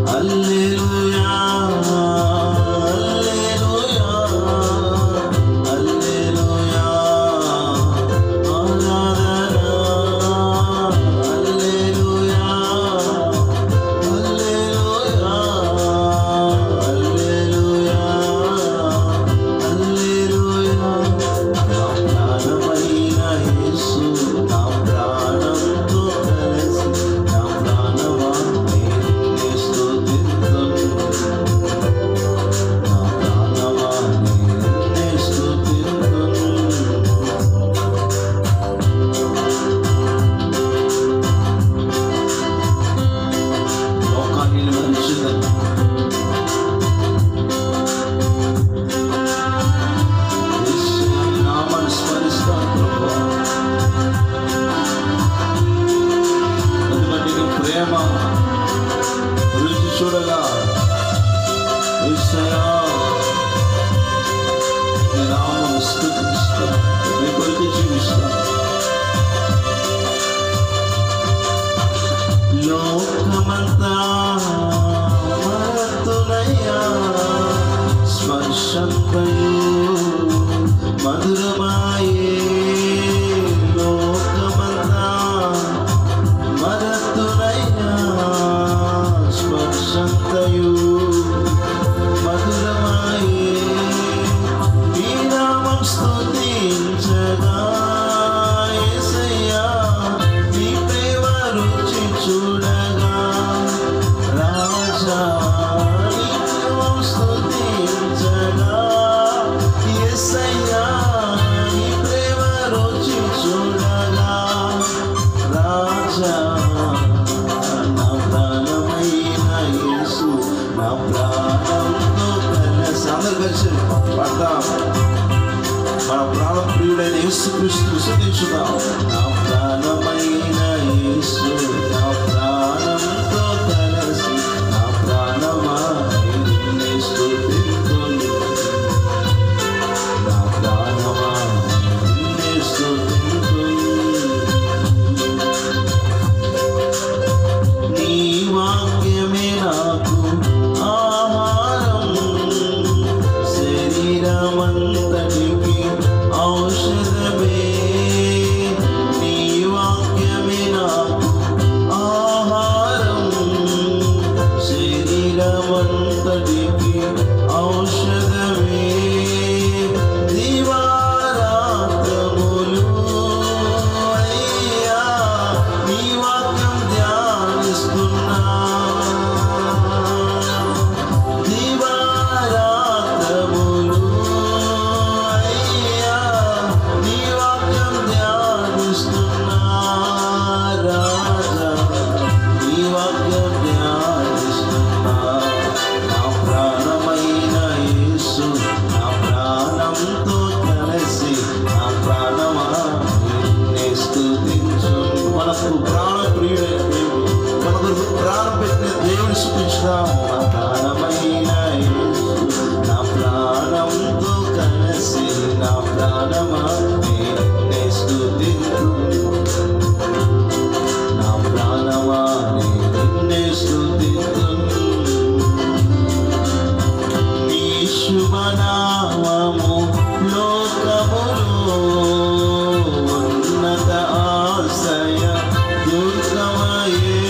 Hallelujah. యేసయ్యా నీ నామమును స్తుతిస్తాం, నీ కొరకు జీవిస్తాం. లోకమంతా మరతునయ్యా స్పర్శంపయు మధురమాయే. లోకమంతా మరతునయ్యా స్పర్శంతయు మధురమాయే. ఈ నామం స్తుతించగా యేసయ్యా నీ ప్రేమ రుచి చూడగా రాజా నీ నామం స్తుతించగా యేసయ్యా నీ ప్రేమ రుచి చూడగా రాజా నా ప్రాణమైన యేసు నా ప్రాణంతో కలిసి అందరు కలిసి పాడతాం. మన ప్రాణ ప్రియుడైన యేసు క్రీస్తు విశ్వసించుదాం. నా ప్రాణమైన యేసు నా ప్రాణంతో కలిసి నా ప్రాణమా నిన్నే స్తుతింతును. నా ప్రాణమా నిన్నే స్తుతింతును. నీ వాక్యమే నాకు ఆహారం, శరీరమంతటికి ఔషధమే. నీ వాక్యమే నాకు ఆహారం, శరీరమంతటికి ఔషధమే. దివారాత్రములు అయ్యా నీ వాక్యం ధ్యానిస్తున్నా. దివారాత్రములు అయ్యా నీ వాక్యం ధ్యానిస్తున్నా. రాజా నీ వాక్యం ధ్యానిస్తున్నా. నా ప్రాణమైన యేసు నా ప్రాణంతో కలిసి నా ప్రాణమా నిన్నే స్తుతించును. మనకు ప్రాణ ప్రియుడైన దేవుడు, మన కొరకు ప్రాణం పెట్టిన దేవుని స్తుతించుదాం. నా ప్రాణమైన యేసు నా ప్రాణంతో కలిసి నా ప్రాణమా నిన్నే స్తుతించును. నా ప్రాణమా నిన్నే స్తుతించును. నీ శుభనామము లోకములో ఉన్నత ఆశయ దుర్గమయే.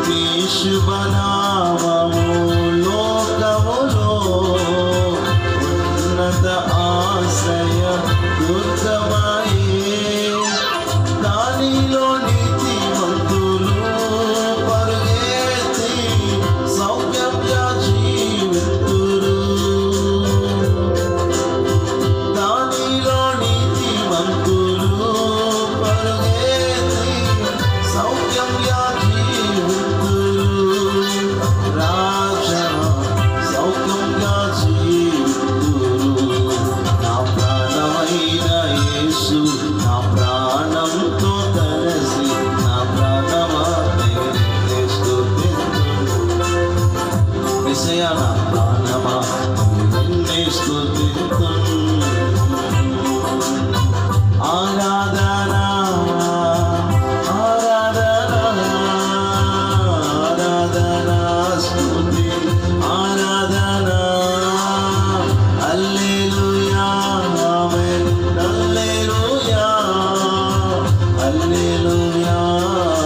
నీ శుభనామము లోకములో ఉన్నత ఆశయ దుర్గమయే. దానిలో నీతిమంతులు పరుగెత్తి సౌఖ్యంగా జీవింతురు. దానిలో నీతిమంతులు పరుగెత్తి సౌఖ్యంగా జీవింతురు. రాజా సౌఖ్యంగా జీవింతురు. నా ప్రాణమైన యేసు నా ప్రాణంతో కలిసి నా ప్రాణమా నిన్నే స్తుతింతును. యేసయ్యా నా ప్రాణమా నిన్నే స్తుతింతును. ఆరాధన ఆరాధన ఆరాధన స్తుతి ఆరాధన. హల్లెలూయా ఆమేన్. హల్లెలూయా హల్లెలూయా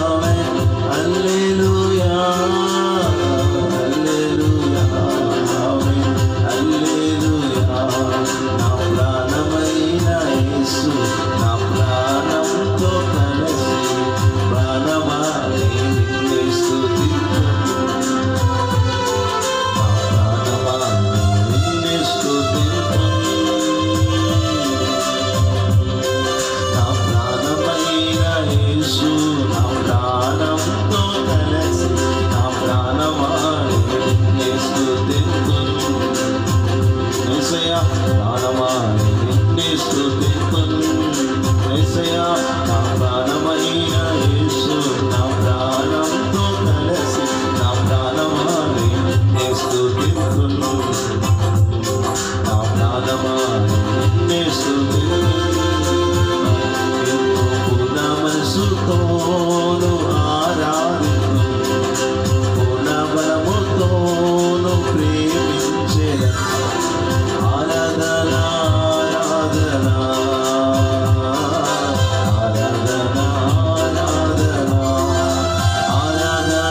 ఆమేన్. హల్లెలూయా హల్లెలూయా ఆమేన్. హల్లెలూయా నా ప్రాణమా నిన్నే స్తుతింతును, పూర్ణ మనసుతోను ఆరాధింతును, పూర్ణ బలముతోను ప్రేమించెదను. ఆరాధన ఆరాధన ఆరాధన ఆరాధన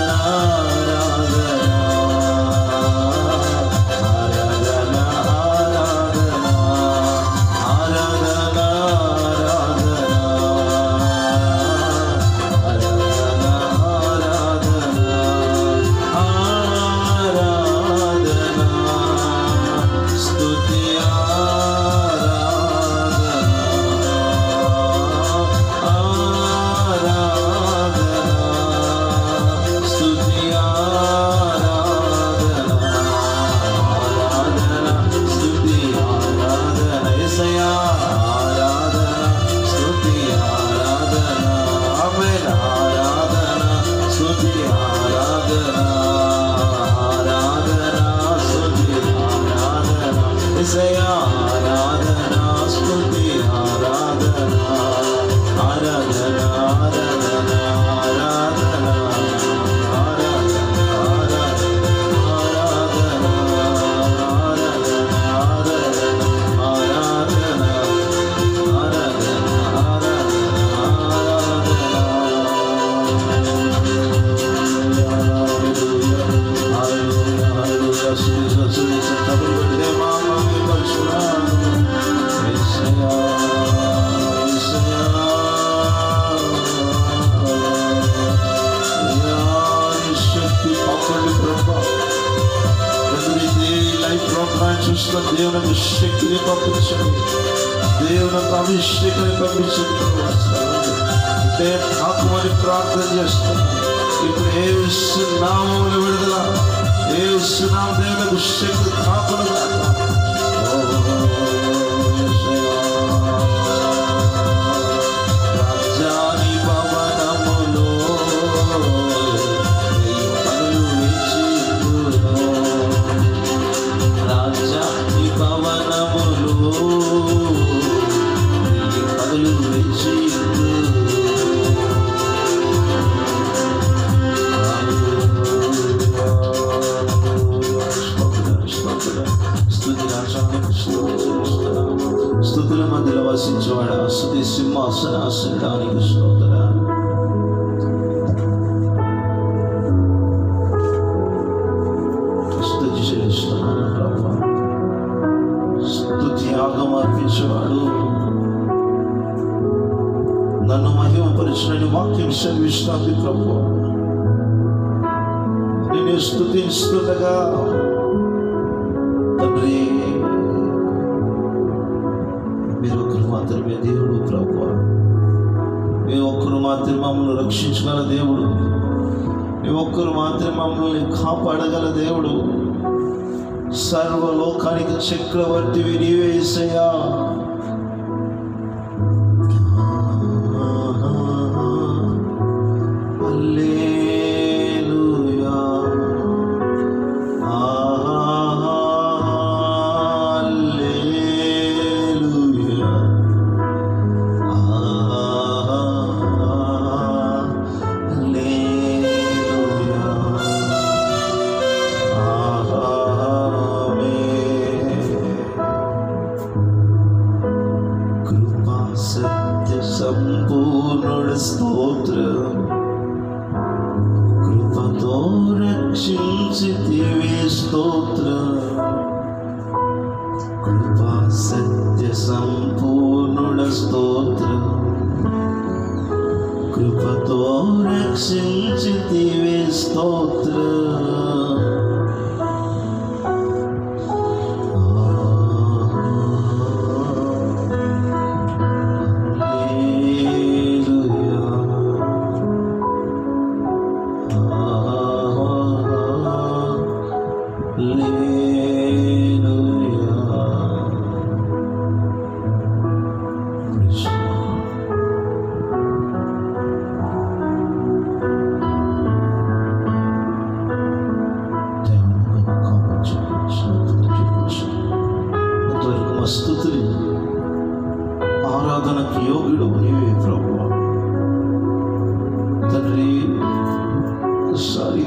చూస్తున్న దేవునికి శక్తిని పంపించండి, దేవునికి అభిషేకాన్ని పంపించండి. అంటే ఆత్మని ప్రార్థన చేస్తున్నాం. ఇప్పుడు ఏ నామములు విడుదల, ఏ నామ దేవునికి శక్తి కాకుండా రాజాని భవనములో రాజాని భవనములో పగలు వేచి స్తుతుల మధ్యలో వసించేవాడ స్తుతి సింహాసనాసనడానికి స్తోత్ర. స్తుతి చెల్లిస్తున్నాను ప్రభా. స్తుతి యాగం అర్పించేవాడు, నన్ను మహిమపరిచిన వాక్యం సెలవిస్తుంది ప్రభు. నిన్ను స్తుతిస్తుండగా తండ్రి మీరు ఒక్కరు మాత్రమే దేవుడు ప్రభు. మీరు ఒక్కరు మాత్రమే మమ్మల్ని రక్షించగల దేవుడు, మీరు ఒక్కరు మాత్రమే మమ్మల్ని కాపాడగల దేవుడు. సర్వలోకానికి చక్రవర్తివి నీవే యేసయ్యా. సంపూర్ణుడ స్తోత్రం, కృపతో రక్షించితివి స్తోత్రం. కృపా సత్య సంపూర్ణుడ స్తోత్రం, కృపతో రక్షించితివి స్తోత్రం. స్తుతులు ఆరాధనకు యోగ్యుడు నీవే ప్రభువా. తండ్రి ఒకసారి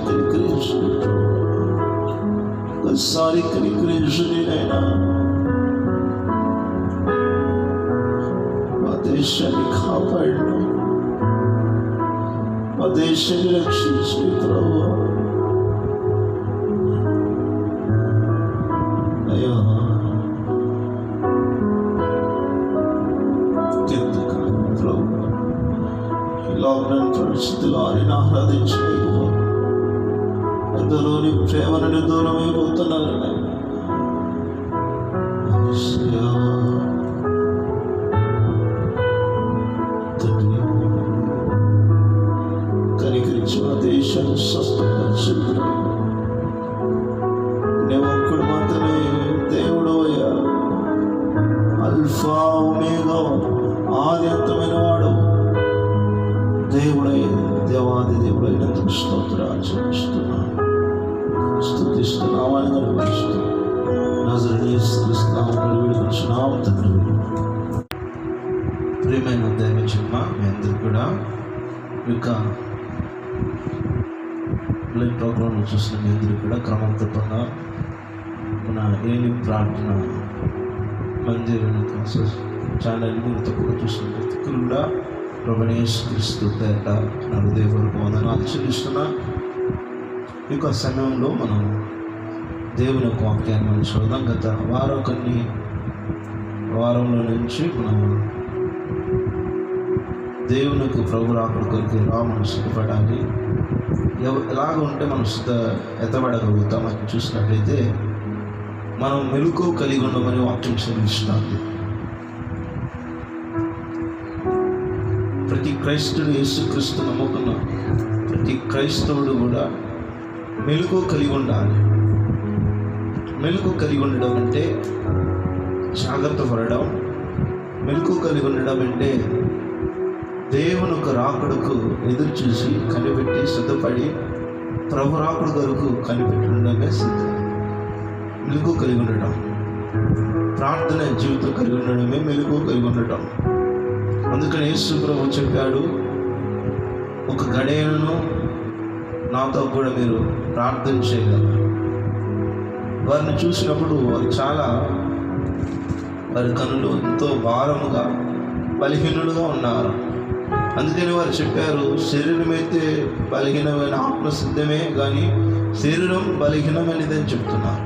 కనికరించు నైనా. మా దేశాన్ని కాపాడిన, మా దేశాన్ని రక్షించు ప్రభువా. అయ్యా లాక్డౌన్ పరిస్థితుల్లో ఆయన ఆరాధించలేకపో, అందులోని ప్రేమ నుండి దూరం అయిపోతున్నారు. కనికరించి మన దేశాన్ని స్వస్థపరిచింది. నేను ఒక్కడు మాత్రమే దేవుడు అయ్యా, అల్ఫా ఒమేగా, ఆది అంతమైన వాడు దేవుడై దేవాది దేవుడైనందుకు స్తోత్రాలు చెల్లిస్తున్నాను, స్తుతిస్తున్నాను అని కనిపిస్తూ నజరేయునామమున తండ్రి. ప్రియమైన దైవజన్మ మీ అందరూ కూడా యొక్క లైవ్ ప్రోగ్రాంలు చూసిన మీ అందరూ కూడా క్రమం తప్పకుండా మన ఏలి ప్రార్థన మందిరం ఛానల్ మీరు తప్పకుండా చూసిన వ్యక్తులు కూడా ప్రభువైన యేసుక్రీస్తు పేరిట నా హృదయపూర్వక వందనాలు చెల్లిస్తున్నా. ఈ యొక్క సమయంలో మనం దేవుని యొక్క వాక్యాన్ని మనం చూద్దాం. గత కొన్ని వారంలో నుంచి మనం దేవుని యొక్క ప్రభు రాకడ కొరకు మనం సిద్ధపడాలి, ఎలాగ ఉంటే మనం ఎత్తబడగలుగుతాం అని చూసినట్లయితే మనం మెలుకు కలిగి ఉండమని వాక్యం చెల్లిస్తున్నాం. ప్రతి క్రైస్తవుడు, యేసుక్రీస్తు నమ్ముకున్న ప్రతి క్రైస్తవుడు కూడా మెలుకు కలిగి ఉండాలి. మెలుకు కలిగి ఉండడం అంటే జాగ్రత్త పడడం. మెలుకు కలిగి ఉండడం అంటే దేవుని ఒక రాకడకు ఎదురు చూసి కనిపెట్టి సిద్ధపడి ప్రభు రాకడ కొరకు కనిపెట్టి ఉండడమే సిద్ధం. మెలుకు కలిగి ఉండడం, ప్రార్థన జీవితం కలిగి ఉండడమే మెలుకు కలిగి ఉండటం. అందుకని యేసు ప్రభు చెప్పాడు, ఒక గడియను నాతో కూడా మీరు ప్రార్థన చేయగలరు. వారిని చూసినప్పుడు వారి కనులు ఎంతో భారముగా బలహీనులుగా ఉన్నారు. అందుకని వారు చెప్పారు, శరీరం అయితే బలహీనమైన, ఆత్మ సిద్ధమే కానీ శరీరం బలహీనమైనదని చెప్తున్నారు.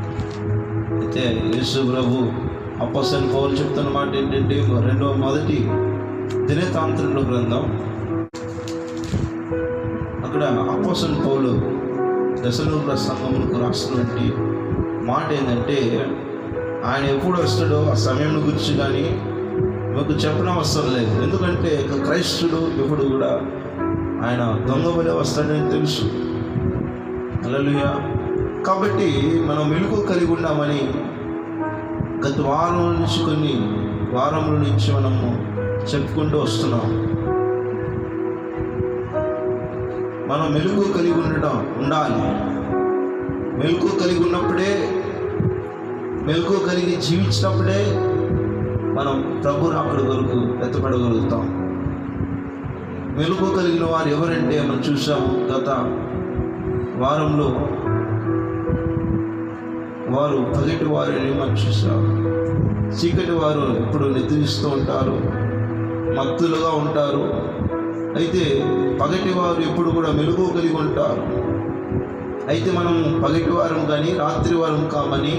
అయితే యేసు ప్రభు అపోస్తలుడైన పౌలు చెప్తున్న మాట ఏంటంటే, మొదటి దినతాంత్రంలో గ్రంథం, అక్కడ అపోస్తలుడైన పౌలు దశలోక సంఘములకు రాస్తున్నటువంటి మాట ఏంటంటే, ఆయన ఎప్పుడు వస్తాడో ఆ సమయం గురించి కానీ మీకు చెప్పనవసరం లేదు. ఎందుకంటే క్రైస్తుడు ఎప్పుడు కూడా ఆయన దొంగ వలె వస్తాడని తెలుసు. హల్లెలూయా. కాబట్టి మనం మెలుకు కలిగి ఉన్నామని గత కొన్ని వారముల నుంచి మనము చెప్పుకుంటూ వస్తున్నాం. మనం మెలుకు కలిగి ఉండాలి. మెలుకు కలిగి ఉన్నప్పుడే, మెలుకు కలిగి జీవించినప్పుడే మనం ప్రభు రాకడ వరకు ఎత్తపడగలుగుతాం. మెలుకు కలిగిన వారు ఎవరంటే మనం చూసాము గత వారంలో, వారు పగటి వారిని మనం చూసాము. చీకటి వారు ఎప్పుడు నిద్రిస్తూ ఉంటారు, మత్తులుగా ఉంటారు. అయితే పగటి వారు ఎప్పుడు కూడా మెలుకు కలిగి ఉంటారు. అయితే మనం పగటి వారం కానీ రాత్రి వారం కామని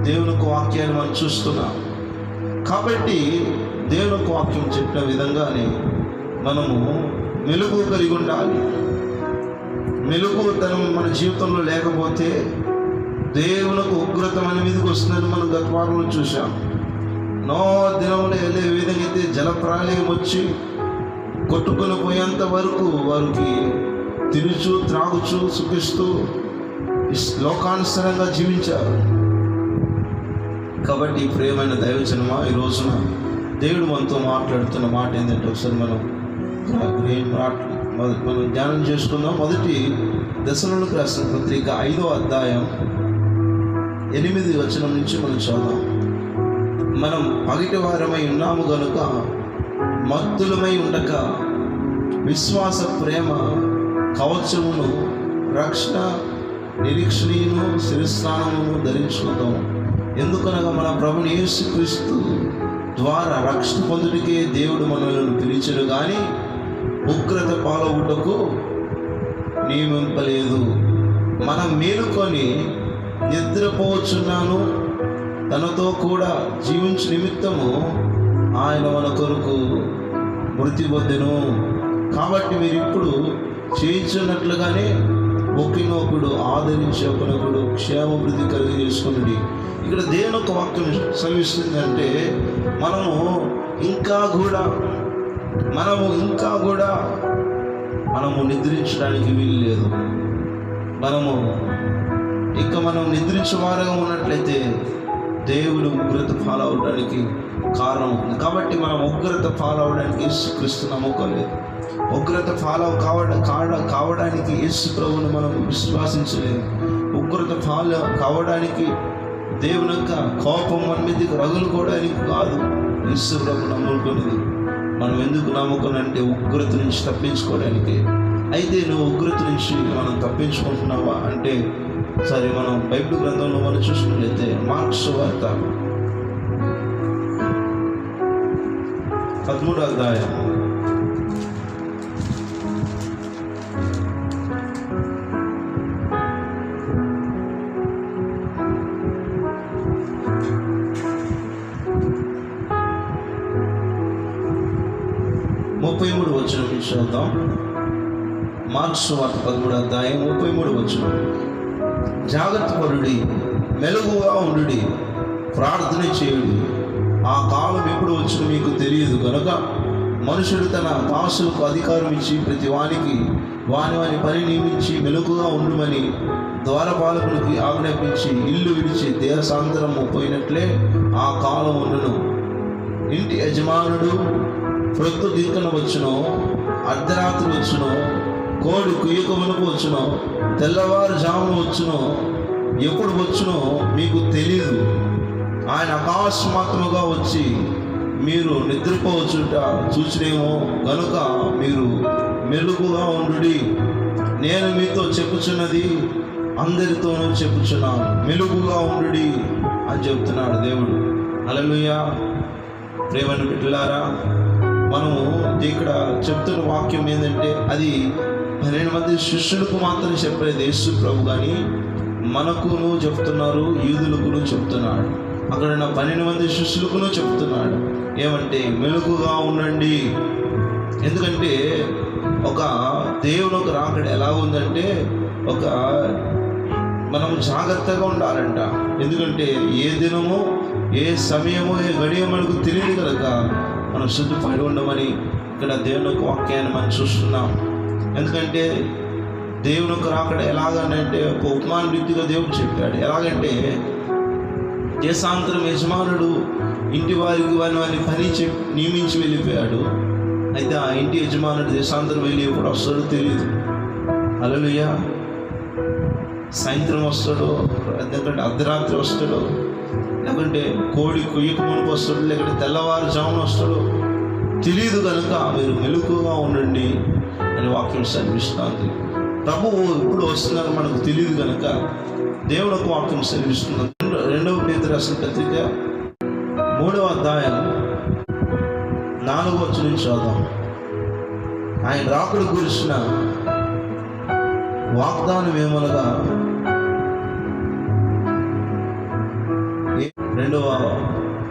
దేవుని వాక్యాన్ని మనం చూస్తున్నాం. కాబట్టి దేవుని వాక్యం చెప్పిన విధంగానే మనము మెలుగు కలిగి ఉండాలి. మెలుగుతనం మన జీవితంలో లేకపోతే దేవునికి ఉగ్రత మన మీదకి వస్తుందని మనం గత వారంలో చూసాం. దినంలో వెళ్ళే విధంగా అయితే జలప్రాళయం వచ్చి కొట్టుకొని పోయేంత వరకు వారికి తినుచు త్రాగుచు సుఖిస్తూ లోకానుసారంగా జీవించారు. కాబట్టి ప్రియమైన దైవజనమా, ఈ రోజున దేవుడు మనతో మాట్లాడుతున్న మాట ఏంటంటే ఒకసారి మనం ధ్యానం చేసుకుందాం. మొదటి దశలోనికి రాసిన పత్రిక 5వ అధ్యాయం 8వ వచనం నుంచి మనం చదువుదాం. మనం పగిటి వారమై ఉన్నాము గనుక మత్తులమై ఉండక విశ్వాస ప్రేమ కవచమును రక్షణ నిరీక్షణను శిరస్నానమును ధరించుకుందాం. ఎందుకనగా మన ప్రభుని యేసుక్రీస్తు ద్వారా రక్షణ పొందుటకే దేవుడు మనల్ని పిలిచెను కానీ ఉగ్రత పాలవుటకు నియమింపలేదు. మనం మేలుకొని నిద్రపోవచ్చున్నాను, తనతో కూడా జీవించు నిమిత్తము ఆయన మన కొరకు మృతి పొందెను. కాబట్టి మీరు ఇప్పుడు చేయించున్నట్లుగానే ఒకరినొకడు ఆదరించి ఒకనొకడు క్షేమవృద్ధి కలిగి చేసుకున్నది. ఇక్కడ దేవుని ఒక వాక్యం సెలవిస్తుందంటే మనము ఇంకా కూడా నిద్రించడానికి వీలు లేదు. మనం నిద్రించే వారుగా ఉన్నట్లయితే దేవుడు ఉగ్రత పాలవడానికి కారణం అవుతుంది. కాబట్టి మనం ఉగ్రత పాలవడానికి యేసుక్రీస్తు నమ్ముకోలేదు. ఉగ్రత కావడానికి యేసు ప్రభువును మనం విశ్వాసించలేదు. ఉగ్రత కావడానికి దేవుని యొక్క కోపం మన మీదకి రగులుకోవడానికి కాదు యేసు ప్రభు నమ్ముకునేది. మనం ఎందుకు నమ్ముకునంటే ఉగ్రత నుంచి తప్పించుకోవడానికి. అయితే నువ్వు ఉగ్రత నుంచి మనం తప్పించుకుంటున్నావా అంటే సరే, మనం బైబిల్ గ్రంథంలో మనం చూసుకున్నట్లయితే మార్కు సువార్త 13వ అధ్యాయం 33వ వచనం చూద్దాం. మార్కు సువార్త 13వ అధ్యాయం 33వ వచనం. జాగ్రత్త పరుడి, మెలగుగా ఉండుడి, ప్రార్థన చేయుడి. ఆ కాలం ఎప్పుడు వచ్చినా మీకు తెలియదు కనుక మనుషుడు తన దాసులకు అధికారం ఇచ్చి ప్రతి వానికి వాని పని నియమించి మెలకుగా ఉండుమని ద్వారపాలకులకి ఆజ్ఞాపించి ఇల్లు విడిచి దేశాంతరము పోయినట్లే ఆ కాలం ఉండును. ఇంటి యజమానుడు ప్రొద్దు దిక్కున వచ్చునో, అర్ధరాత్రి వచ్చునో, కోడి కుయ్యకమునకు వచ్చునో, తెల్లవారుజామున వచ్చునో, ఎప్పుడు వచ్చునో మీకు తెలియదు. ఆయన అకస్మాత్తుగా వచ్చి మీరు నిద్రపోవచ్చుట చూసినేమో గనుక మీరు మెలుగుగా ఉండుడి. నేను మీతో చెప్పుచున్నది అందరితోనూ చెప్పుచున్నాను, మెలుగుగా ఉండుడి అని చెప్తున్నాడు దేవుడు. హల్లెలూయా. ప్రేమను బిడ్డలారా, మనము ఇక్కడ చెప్తున్న వాక్యం ఏంటంటే అది 12 మంది శిష్యులకు మాత్రం చెప్పలేదు యేసు ప్రభు, కానీ మనకును చెప్తున్నారు, యూదులకును చెప్తున్నాడు. అక్కడ ఉన్న 12 మంది శిష్యులకును చెప్తున్నాడు ఏమంటే మెలకుగా ఉండండి. ఎందుకంటే ఒక దేవుని ఒక రాకడ ఎలా ఉందంటే మనం జాగ్రత్తగా ఉండాలంట. ఎందుకంటే ఏ దినమో ఏ సమయమో ఏ గడియో మనకు తెలియదు కనుక మనం సిద్ధపడి ఉండమని ఇక్కడ దేవుని యొక్క వాక్యాన్ని మనం చూస్తున్నాం. ఎందుకంటే దేవుని యొక్క రాకడ ఎలాగంటే ఒక ఉపమాన రీతిగా దేవుడు చెప్పాడు. ఎలాగంటే దేశాంతరం యజమానుడు ఇంటి వారికి వారిని పని నియమించి వెళ్ళిపోయాడు. అయితే ఆ ఇంటి యజమానుడు దేశాంతరం వెళ్ళి ఎప్పుడు వస్తాడో తెలియదు. హల్లెలూయా. సాయంత్రం వస్తాడో, ఎందుకంటే అర్ధరాత్రి వస్తాడో, లేకుంటే కోడి కుయ్యకు మునుపు వస్తాడు, లేకుంటే తెల్లవారుజామున వస్తాడో తెలియదు కనుక మీరు మెలకుగా ఉండండి అని వాక్యం సెలవిస్తుంది. ప్రభువు ఎప్పుడు వస్తున్నారో మనకు తెలియదు కనుక దేవుని ఒక వాక్యం సెలవిస్తున్నాం. 2వ పేతురు రాసిన పత్రిక 3వ అధ్యాయం 4వ వచనం నుంచి చదువుదాం. ఆయన రాకడ గురించిన వాగ్దానం ఏమనగా 2వ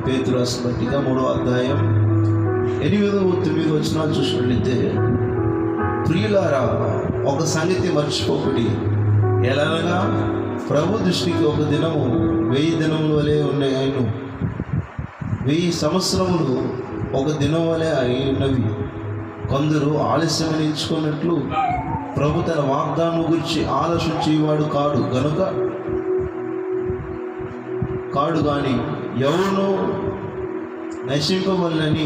పేతురు రాసిన పత్రిక 3వ అధ్యాయం 8-9 వచనాలు చూసినట్లయితే, ప్రియులారా, ఒక సంగతి మర్చిపోకుడి. ఎలాగనగా ప్రభు దృష్టికి ఒక దినము 1000 దినముల వలె ఉన్నాయను, 1000 సంవత్సరములు ఒక దినం వలె అయినవి. కొందరు ఆలస్యమని ఎంచుకున్నట్లు ప్రభు తన వాగ్దానం గురించి ఆలోచించేవాడు కాడు కానీ ఎవరునూ నశింపవలనని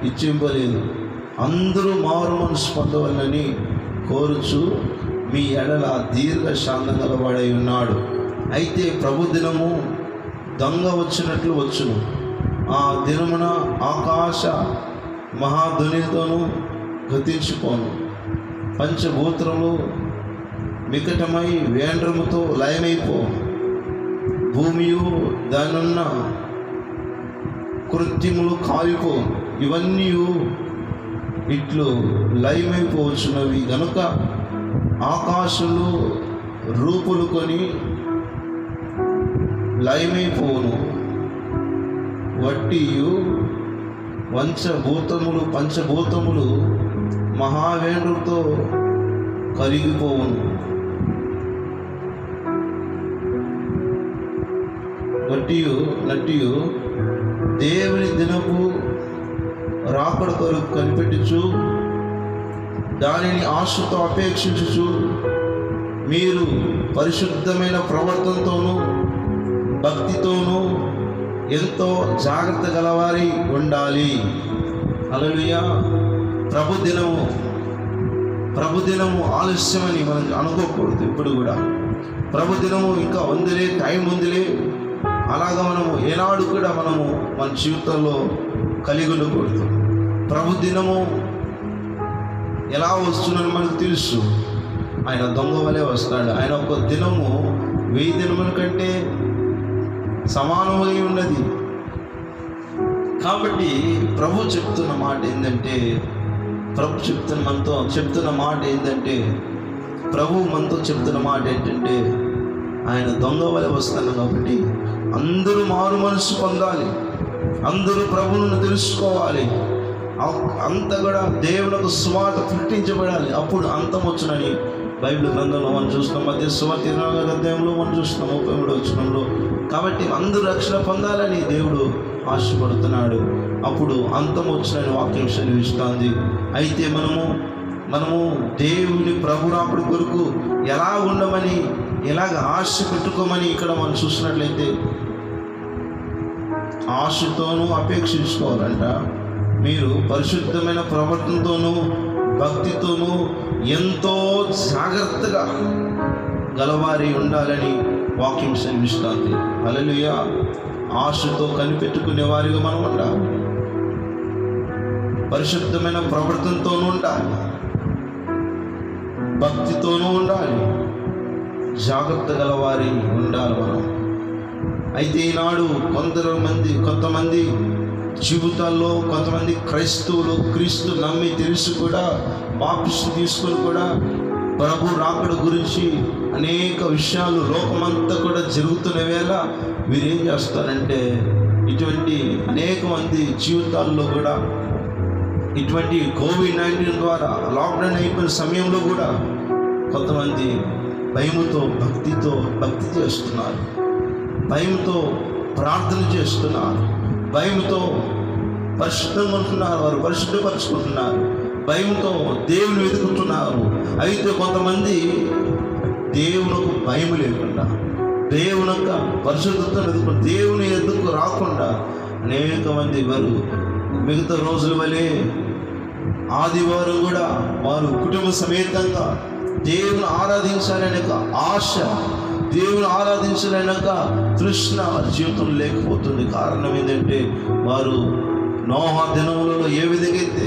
ఇచ్చింపలేదు, అందరూ మారు మనసు పొందవలనని కోరుచు మీ ఎడల దీర్ఘ శాంతం గలవాడై ఉన్నాడు. అయితే ప్రభు దినము దొంగ వచ్చినట్లు వచ్చును. ఆ దినమున ఆకాశ మహాధ్వనితోనూ గతించిపోను. పంచభూతములు మికటమై వేండ్రముతో లయమైపో. భూమియు దానున్న కృత్యములు కాలిపో. ఇవన్నీ ఇట్లు లయమైపోవచ్చున్నవి గనుక ఆకాశంలో రూపులు కొని లయమైపోను. వట్టియు పంచభూతములు మహావేంద్రుతో కరిగిపోవును. నట్టియు దేవుని దినపు రాకడ కొరకు కనిపెట్టుచు దానిని ఆశతో అపేక్షించుచు మీరు పరిశుద్ధమైన ప్రవర్తనతోనూ భక్తితోనూ ఎంతో జాగ్రత్త గలవారి ఉండాలి. హల్లెలూయా. ప్రభుదినము ఆలస్యమని మనం అనుకోకూడదు. ఇప్పుడు కూడా ప్రభుదినము ఇంకా ఉందిలే, టైం ఉందిలే, అలాగా మనము ఏనాడు కూడా మనము మన జీవితంలో కలిగి ఉండకూడదు. ప్రభుదినము ఎలా వస్తుందని మనకు తెలుసు. ఆయన దొంగ వలె వస్తాడు. ఆయన ఒక దినము 1000 దినముల కంటే సమానమై ఉన్నది. కాబట్టి ప్రభు చెప్తున్న మాట ఏంటంటే ప్రభు మనతో చెప్తున్న మాట ఏంటంటే ఆయన దొంగ వలె వస్తాడు. కాబట్టి అందరూ మారు మనసు పొందాలి, అందరూ ప్రభువును తెలుసుకోవాలి, అంత కూడా దేవునికి సువార్త ప్రకటించబడాలి. అప్పుడు అంతం వచ్చునని బైబిల్ గ్రంథంలో మనం చూస్తున్నాం. మధ్య సువార్త 24వ అధ్యాయంలో మనం చూస్తున్నాం 33వ వచనంలో. కాబట్టి అందరూ రక్షణ పొందాలని దేవుడు ఆశపడుతున్నాడు. అప్పుడు అంతం వచ్చినని వాక్యం సెలవిస్తుంది. అయితే మనము దేవుని ప్రభు రాకడ కొరకు ఎలా ఉండమని, ఎలాగ ఆశ పెట్టుకోమని ఇక్కడ మనం చూసినట్లయితే ఆశతోనూ అపేక్షించుకోవాలంట. మీరు పరిశుద్ధమైన ప్రవర్తనతోనూ భక్తితోనూ ఎంతో జాగ్రత్తగా గలవారి ఉండాలని వాక్యం సెలవిస్తుంది. హల్లెలూయా. ఆశతో కనిపెట్టుకునే వారిగా మనం ఉండాలి, పరిశుద్ధమైన ప్రవర్తనతోనూ ఉండాలి, భక్తితోనూ ఉండాలి, జాగ్రత్త గలవారి ఉండాలి మనం. అయితే ఈనాడు కొంతమంది జీవితాల్లో కొంతమంది క్రైస్తవులు క్రీస్తు నమ్మి తెలిసి కూడా బాప్టిస్టు తీసుకొని కూడా ప్రభు రాకడ గురించి అనేక విషయాలు లోకమంతా కూడా జరుగుతున్న వేళ వీరేం చేస్తారంటే ఇటువంటి అనేక మంది జీవితాల్లో కూడా ఇటువంటి కోవిడ్-19 ద్వారా లాక్డౌన్ అయిపోయిన సమయంలో కూడా కొంతమంది భయముతో భక్తి చేస్తున్నారు, భయంతో ప్రార్థన చేస్తున్నారు, భయంతో పరిశుద్ధంగా ఉంటున్నారు, వారు పరిశుద్ధపరుచుకుంటున్నారు, భయంతో దేవుని వెతుకుతున్నారు. అయితే కొంతమంది దేవునికి భయం లేకుండా, దేవుని యొక్క పరిశుద్ధతను వెతుకుని దేవుని ఎదుకు రాకుండా అనేక మంది వారు మిగతా రోజుల వలె ఆదివారం కూడా వారు కుటుంబ సమేతంగా దేవుని ఆరాధించాలనే ఆశ, దేవుని ఆరాధించాలనే తృష్ణ వారి జీవితంలో లేకపోతుంది. కారణం ఏంటంటే వారు నోహా దినములలో ఏ విధంగా అయితే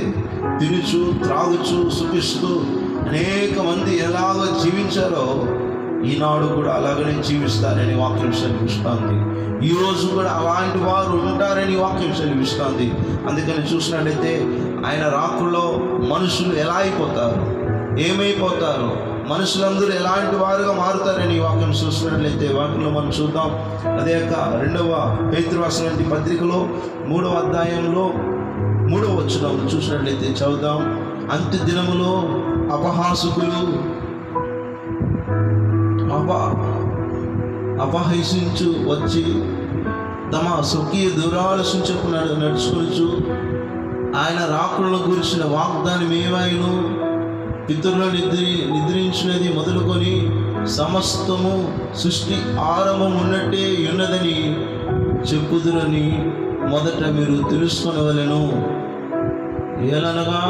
తినుచు త్రాగుచు సుఖిస్తూ అనేక మంది ఎలాగ జీవించారో ఈనాడు కూడా అలాగనే జీవిస్తారని వాక్యం సెలవిస్తుంది. ఈరోజు కూడా అలాంటి వారు ఉంటారని వాక్యం సెలవిస్తుంది. అందుకని చూసినట్లయితే ఆయన రాకడలో మనుషులు ఎలా అయిపోతారు, ఏమైపోతారు, మనుషులందరూ ఎలాంటి వారుగా మారుతారని వాక్యం చూసినట్లయితే వాక్యంలో మనం చూద్దాం. అదే యొక్క 2వ పేతురు రాసిన పత్రికలో 3వ అధ్యాయంలో 3వ వచనం చూసినట్లయితే చదువుదాం. అంత్య దినములో అపహాసకులు అపహసించు వచ్చి తమ స్వకీయ దురాలోచన చొప్పున నడుచుకొనుచు ఆయన రాకడను గురించిన వాగ్దానం ఏమైనా పితరులు నిద్రించినది మొదలుకొని సమస్తము సృష్టి ఆరంభం ఉన్నట్టే ఉన్నదని చెప్పుదురని మొదట మీరు తెలుసుకొనవలెను. ఏలనగా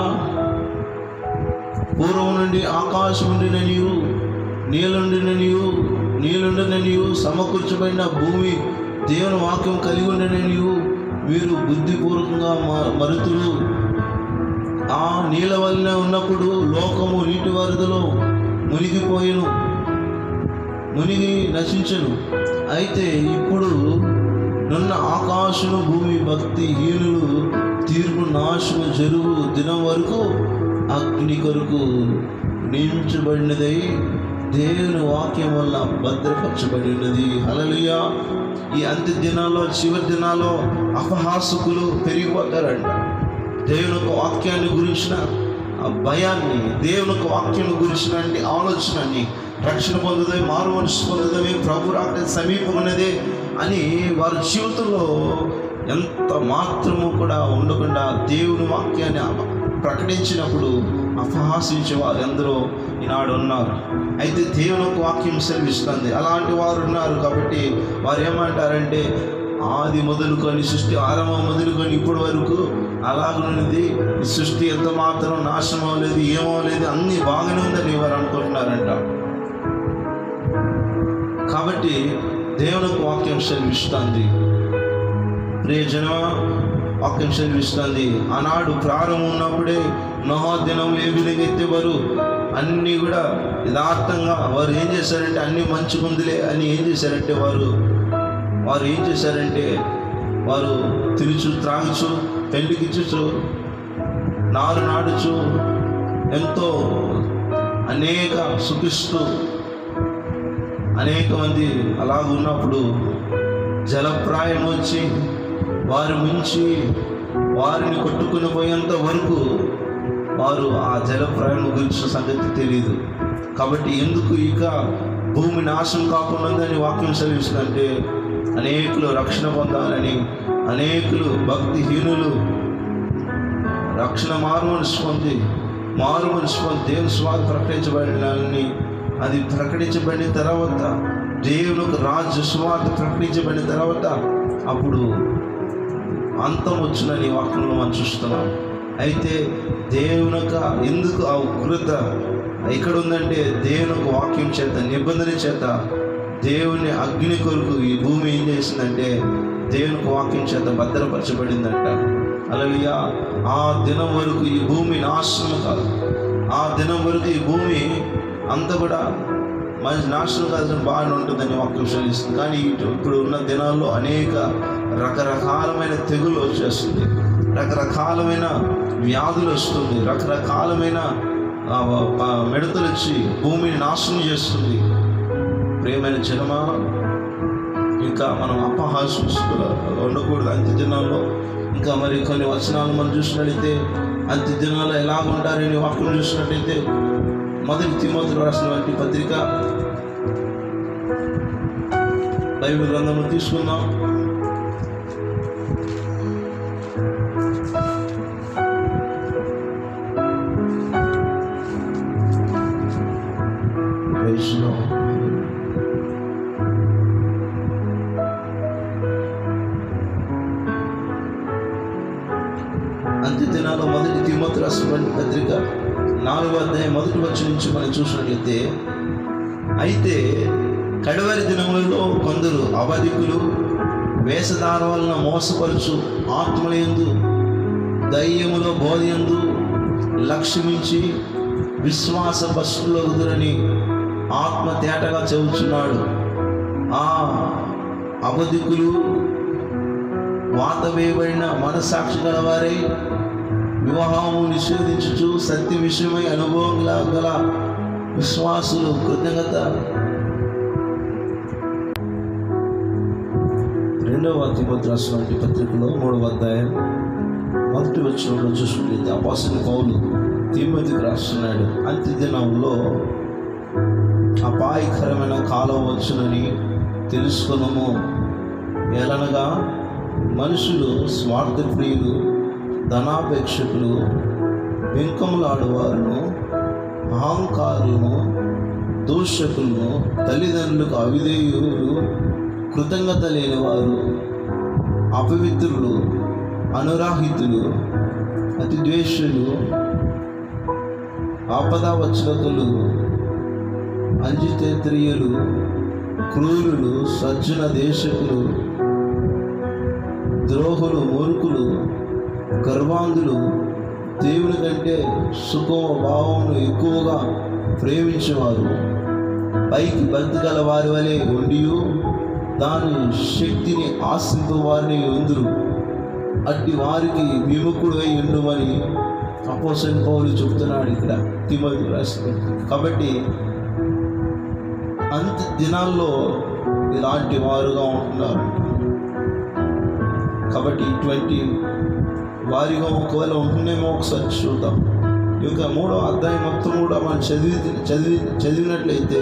పూర్వం నుండి ఆకాశం ఉండిననియు నీళ్ళుండిననియు సమకూర్చబడిన భూమి దేవుని వాక్యం కలిగి ఉండననియు మీరు బుద్ధిపూర్వకంగా మరుతులు. ఆ నీళ్ళ వల్లనే ఉన్నప్పుడు లోకము నీటి వరదలో మునిగిపోయెను, మునిగి నశించెను. అయితే ఇప్పుడు నున్న ఆకాశము భూమి భక్తి హీనులు తీర్పు నాశము జరుగు దినం వరకు అగ్ని కొరకు నియమించబడినదై దేవుని వాక్యం వల్ల భద్రపరచబడి ఉన్నది. హల్లెలూయా. ఈ అంత్య దినాల్లో, చివరి దినాల్లో అపహాసకులు పెరిగిపోతారంట. దేవుని యొక్క వాక్యాన్ని గురించిన ఆ భయాన్ని, దేవుని యొక్క వాక్యాన్ని గురించిన ఆలోచనని, రక్షణ పొందదే, మారు మనసు పొందదే, ప్రభు రాకడ సమీపమున్నదే అని వారి జీవితంలో ఎంత మాత్రము కూడా ఉండకుండా దేవుని వాక్యాన్ని ప్రకటించినప్పుడు అపహాసించే వారు ఎందరో ఈనాడు ఉన్నారు. అయితే దేవుని యొక్క వాక్యం సెలవిస్తుంది, అలాంటి వారు ఉన్నారు. కాబట్టి వారు ఏమంటారంటే, ఆది మొదలుకొని, సృష్టి ఆరంభం మొదలుకొని ఇప్పటి వరకు అలాగనున్నది, ఈ సృష్టి ఎంత మాత్రం నాశనం అవ్వలేదు, ఏమవ్వలేదు, అన్నీ బాగానే ఉందని వారు అనుకుంటున్నారంట. కాబట్టి దేవుని యొక్క వాక్యం సెలవిస్తుంది, ప్రియజన వాక్యం సెలవిస్తుంది. ఆనాడు ప్రారంభం ఉన్నప్పుడే నోహా దినం ఏ విధంగా ఎత్తేవారు అన్నీ కూడా యథార్థంగా వారు ఏం చేశారంటే, అన్నీ మంచి ముందులే అని ఏం చేశారంటే వారు ఏం చేశారంటే, వారు తిరుచు త్రాగుచు, పెళ్లికిచ్చు, నారు నాడుచు, ఎంతో అనేక సుఖిస్తూ అనేక మంది అలాగ ఉన్నప్పుడు జలప్రాయం వచ్చి వారి ముంచి వారిని కొట్టుకుని పోయేంత వరకు వారు ఆ జలప్రాయం గురించి సంగతి తెలియదు. కాబట్టి ఎందుకు ఇక భూమి నాశనం కాకుండా వాక్యం సెలవిస్తుందంటే, అనేకులు రక్షణ పొందాలని, అనేకులు భక్తిహీనులు రక్షణ మారు మనసు పొంది దేవుని స్వార్థ ప్రకటించబడినాలని, అది ప్రకటించబడిన తర్వాత, దేవుని రాజ్య స్వార్థ ప్రకటించబడిన తర్వాత అప్పుడు అంతం వచ్చినని వాక్యంలో మనం చూస్తున్నాం. అయితే దేవుని యొక్క ఎందుకు ఆ ఉగ్రత ఎక్కడ ఉందంటే, దేవుని యొక్క వాక్యం చేత, నిబంధన చేత, దేవుని అగ్ని కొరకు ఈ భూమి ఏం చేసిందంటే దేవునికి వాక్యం చేత భద్రపరచబడిందంట. హల్లెలూయా. ఆ దినం వరకు ఈ భూమి నాశనం కాదు, ఆ దినం వరకు ఈ భూమి అంతా కూడా మంచి నాశనం కాదు, బాగానే ఉంటుందని వాక్యం సెలవిస్తుంది. కానీ ఇప్పుడు ఉన్న దినాల్లో అనేక రకరకాలమైన తెగులు వచ్చేస్తుంది, రకరకాలమైన వ్యాధులు వస్తుంది, రకరకాలమైన మిడతలు వచ్చి భూమిని నాశనం చేస్తుంది. ప్రియమైన జనమా, ఇంకా మనం అపహాస్యంగా ఉండకూడదు అంత్య దినాల్లో. ఇంకా మరి కొన్ని వచనాలు మనం చూసినట్లయితే అంత్య దినాల్లో ఎలాగుంటారని వాక్యం చూసినట్లయితే, మొదటి తిమోతికి రాసినటువంటి పత్రిక బైబిల్ గ్రంథము తీసుకుందాం. అంత్య దినాల్లో మొదటి తిమోతి రాసినటువంటి పత్రిక 4వ అధ్యాయం 1వ వచనం నుంచి మనం చూసినట్లయితే, అయితే కడవరి దినములలో కొందరు అబద్ధికులు వేషధార వలన మోసపరచు ఆత్మలందు దయ్యములో బోధయందు లక్ష్యమించి విశ్వాస భ్రష్టులగుదురని ఆత్మ తేటగా చెబుతున్నాడు. ఆ అబద్ధికులు వాత వేయబడిన మనసాక్షి గలవారై వివాహము నిషేధించుచు సత్య విషయమై అనుభవం గల విశ్వాసులు కృతజ్ఞత. 2వ తిమోతి రాసినటువంటి పత్రికలో 3వ అధ్యాయం 1వ వచనంలో చూసినట్లయితే అపోస్తలుడైన పౌలు తిమోతికి రాస్తున్నాడు, అంత్య దినంలో అపాయకరమైన కాలం వచ్చునని తెలుసుకున్నాము. ఎలనగా మనుషులు స్వార్థప్రియులు, ధనాపేక్షకులు, వెంకములాడువారును, అహంకారులను, దూషకులను, తల్లిదండ్రులకు అవిధేయులు, కృతజ్ఞత లేనివారు, అపవిత్రులు, అనురాహితులు, అతిద్వేషులు, ఆపదావచనకులు, అంజితేత్రియులు, క్రూరులు, సజ్జన దేశకులు, ద్రోహులు, మూర్ఖులు, గర్వాంధులు, దేవుని కంటే సుఖం భావమును ఎక్కువగా ప్రేమించేవారు, పైకి భక్తి గల వారి వలె ఉండియు దాని శక్తిని ఆశ్రయింపు వారిని ఉందురు. అట్టి వారికి విముఖుడై ఉండుమని అపోస్తలుడైన పౌలు చెబుతున్నాడు ఇక్కడ తిమోతికి రాసిన. కాబట్టి అంత దినాల్లో ఇలాంటి వారుగా ఉంటున్నారు. కాబట్టి ఇటువంటి వారిగా ఒకవేళ ఉంటున్నామో ఒకసారి చూద్దాం. ఈ యొక్క 3వ అధ్యాయం మొత్తం కూడా మనం చదివినట్లయితే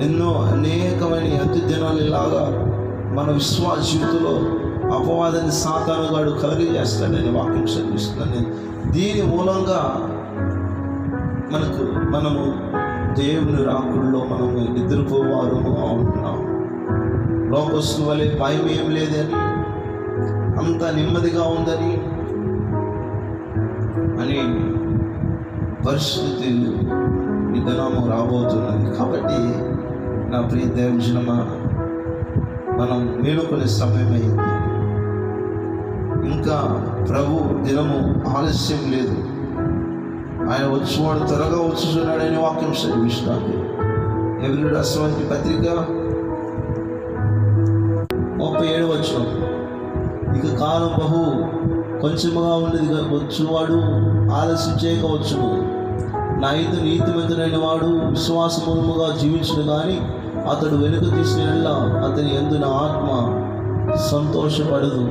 ఎన్నో అనేకమైన అంత్య దినాలు ఇలాగా మన విశ్వాస జీవితంలో అపవాదాన్ని సాతానుగాడు కలిగజేస్తాడని వాక్యం చదివిస్తున్నాను. దీని మూలంగా మనము దేవుని రాకుల్లో మనము నిద్రపోవారుగా ఉంటున్నాం. లోకస్తుల వలె భయం ఏం లేదని, అంత నెమ్మదిగా ఉందని అని పరిస్థితులు ఈ దినము రాబోతున్నది. కాబట్టి నా ప్రియ దేవునిజనమా, మనం మేలుకునే సమయమైంది. ఇంకా ప్రభు దినము ఆలస్యం లేదు. ఆయన వచ్చేవాడు త్వరగా వచ్చుచున్నాడని వాక్యం చదివిస్తాడు. హెబ్రీయులకు రాసిన పత్రిక 37వ వచనం, ఇక కాలం బహు కొంచెముగా ఉండేది, వచ్చువాడు ఆలస్యం చేయకవచ్చును. నా యందు నీతిమంతుడైన వాడు విశ్వాసమూలముగా జీవించును కానీ అతడు వెనుక తీసిన యెడల అతని యందు నా ఆత్మ సంతోషపడదు.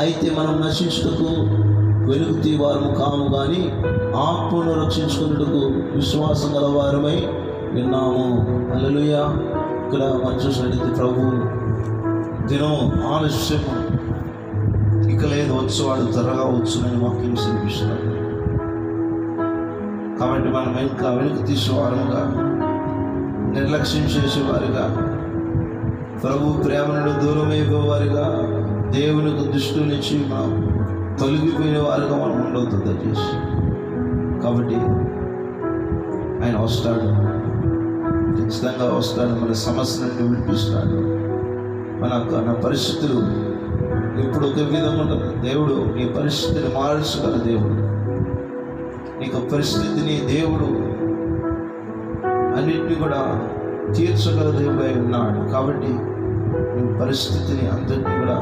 అయితే మనం నశించుటకు వెలుగు తీవారము కాము కానీ ఆత్మను రక్షించుకున్నట్టుకు విశ్వాసం గలవారమై విన్నాము. హల్లెలూయా. ఇక్కడ మనం చూసినట్లయితే ప్రభు దినం ఆలస్యం ఇక లేదు, వచ్చేవాడు త్వరగా వచ్చునని వాక్యం చూపిస్తున్నాడు. కాబట్టి మనం ఇంకా వెనుక తీసేవారుగా, నిర్లక్ష్యం చేసేవారుగా, ప్రభు ప్రేమ నుండి దూరం అయిపోయేవారుగా, దేవునికి దృష్టి నుంచి మనం తొలగిపోయిన వారుగా మనం ఉండవద్దు దయచేసి. కాబట్టి ఆయన వస్తాడు, ఖచ్చితంగా వస్తాడు. మన సమస్య నుండి విడిపిస్తాడు. మన పరిస్థితులు ఇప్పుడు ఒక విధంగా ఉంటుంది. దేవుడు నీ పరిస్థితిని మార్చగల దేవుడు. నీకు పరిస్థితిని దేవుడు అన్నింటినీ కూడా తీర్చగల దేవుడై ఉన్నాడు. కాబట్టి నీ పరిస్థితిని అందరినీ కూడా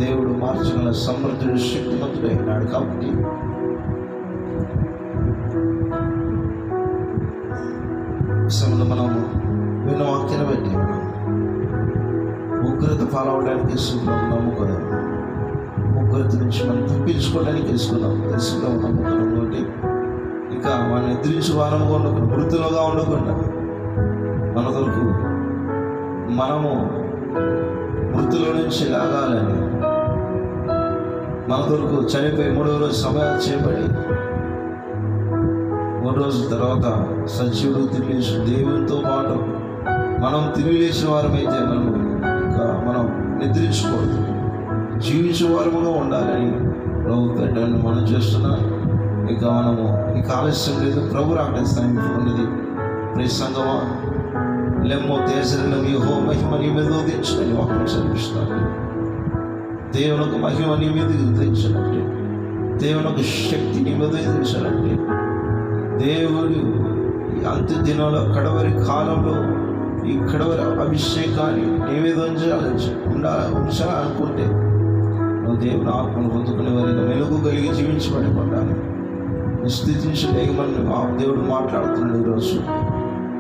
దేవుడు మార్చగల సమర్థుడు, శక్తిమంతుడై ఉన్నాడు. కాబట్టి సమయంలో మనము విన్న వాక్యాన్ని బట్టి ఉగ్రత పాలవడానికి నమ్ముకున్నాం. ఉగ్రత నుంచి మనం తప్పించుకోవడానికి తెలుసుకున్నాం నమ్ముకున్నాం. కాబట్టి ఇంకా మనం ఎదిరించి వారంగా ఉండకుండా, మృతులుగా ఉండకుండా మన కొరకు మనము మృతుల నుంచి లాగాలని, మన కొరకు చనిపోయి 3వ రోజు సమయాలు చేయబడి 3 రోజుల తర్వాత సజీవుడు తిరిగి లేచి దేవునితో పాటు మనం తిరిగి లేచిన వారమైతే మనం నిద్రించకూడదు, జీవించే వారముగా ఉండాలని ప్రభు పెట్టాలని మనం చేస్తున్నాం. ఇక మనము ఇక ఆలస్యం లేదు, ప్రభు రాకడ సమీపం ఉన్నది. ప్రియ సంగమా, లెమ్మో తేజరం యెహోవా మహిమ నీ మీద ఉదయించునని వాక్యం చదివిస్తున్నాను. దేవునికి మహిమ నీ మీద ఉదయించాలంటే, దేవునికి శక్తి నీ మీద ఉదయించాలంటే, దేవుడు ఈ అంత్య దినాల కడవరి కాలంలో ఈ కడవరి అభిషేకాన్ని నీ మీద ఉంచాలనుకుంటే నువ్వు దేవుని ఆత్మను పొందుకునే వారిగా మెలుగు కలిగి జీవించబడిపడ్డాను. స్థితించలేమని దేవుడు మాట్లాడుతున్నాడు.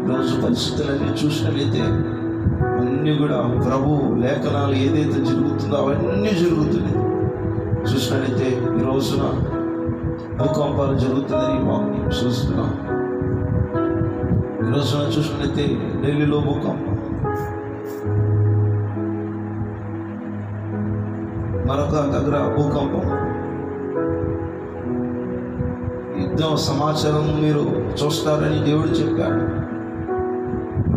ఈరోజు పరిస్థితులన్నీ చూసినట్లయితే అన్నీ కూడా ప్రభు లేఖనాలు ఏదైతే జరుగుతుందో అవన్నీ జరుగుతున్నాయి. చూసినట్లయితే ఈ రోజున భూకంపాలు జరుగుతుందని వాక్యం చూస్తున్నాం. ఈ రోజున చూసినట్లయితే ఢిల్లీలో భూకంపం, మరొక దగ్గర భూకంపం. యుద్ధం సమాచారం మీరు చూస్తారని దేవుడు చెప్పాడు.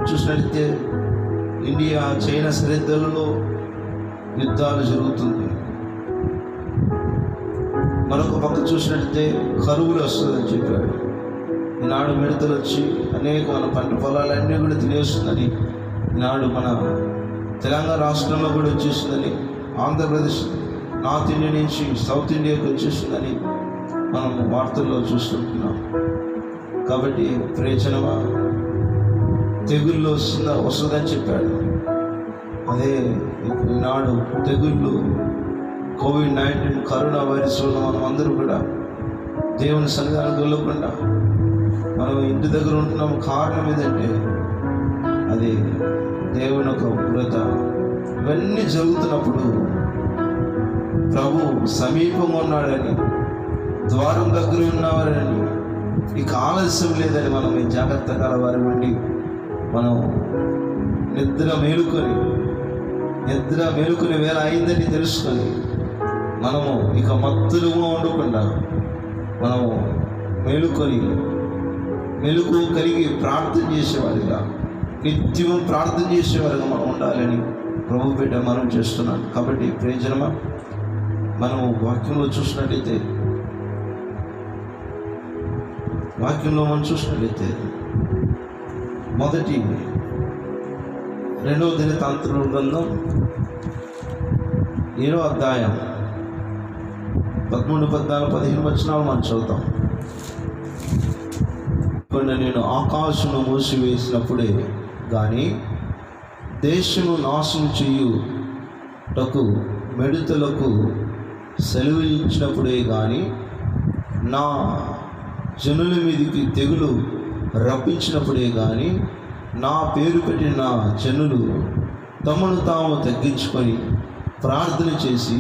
చూసినట్లయితే ఇండియా చైనా సరిహద్దులలో యుద్ధాలు జరుగుతుంది. మరొక పక్క చూసినట్లయితే కరువులు వస్తుందని చెప్పాడు. ఈనాడు మిడతలు వచ్చి అనేక మన పంట పొలాలన్నీ కూడా తినేస్తుందని, ఈనాడు మన తెలంగాణ రాష్ట్రంలో కూడా వచ్చేస్తుందని ఆంధ్రప్రదేశ్ నార్త్ ఇండియా నుంచి సౌత్ ఇండియాకి వచ్చేసిందని మనం వార్తల్లో చూస్తుంటున్నాం. కాబట్టి ప్రయోజనమా, తెగుళ్ళు వస్తుందని చెప్పాడు. అదే ఈనాడు తెగుళ్ళు, కోవిడ్-19 కరోనా వైరస్ వల్ల మనం అందరూ కూడా దేవుని సన్నిధానం వెళ్ళకుండా మనం ఇంటి దగ్గర ఉంటున్నాం. కారణం ఏదంటే అది దేవుని యొక్క ఉగ్రత. ఇవన్నీ జరుగుతున్నప్పుడు ప్రభు సమీపంగా ఉన్నాడని, ద్వారం దగ్గర ఉన్నవారని, ఇక ఆలస్యం లేదని మనం ఈ జాగ్రత్త కలవారి ఉండి మనం నిద్ర మేలుకొని వేళ అయిందని తెలుసుకొని మనము ఇక మత్తులుగా ఉండకుండా మనము మెలుకు కలిగి ప్రార్థన చేసేవారిగా, నిత్యం ప్రార్థన చేసేవారిగా మనం ఉండాలని ప్రభు బిడ్డ మనం చేస్తున్నాం. కాబట్టి ప్రయోజనమా, మనము వాక్యంలో చూసినట్లయితే మొదటి 2వ దినవృత్తాంతముల గ్రంథం 7వ అధ్యాయం 13, 14, 15 వచనాలు మనం చదువుతాం. నేను ఆకాశమును మూసివేసినప్పుడే కానీ, దేశము నాశనం చేయుటకు మిడతలకు సెలవు ఇచ్చినప్పుడే కానీ, నా జనుల మీదికి తెగులు రప్పించినప్పుడే కానీ, నా పేరు పెట్టిన జనులు తమను తాము తగ్గించుకొని ప్రార్థన చేసి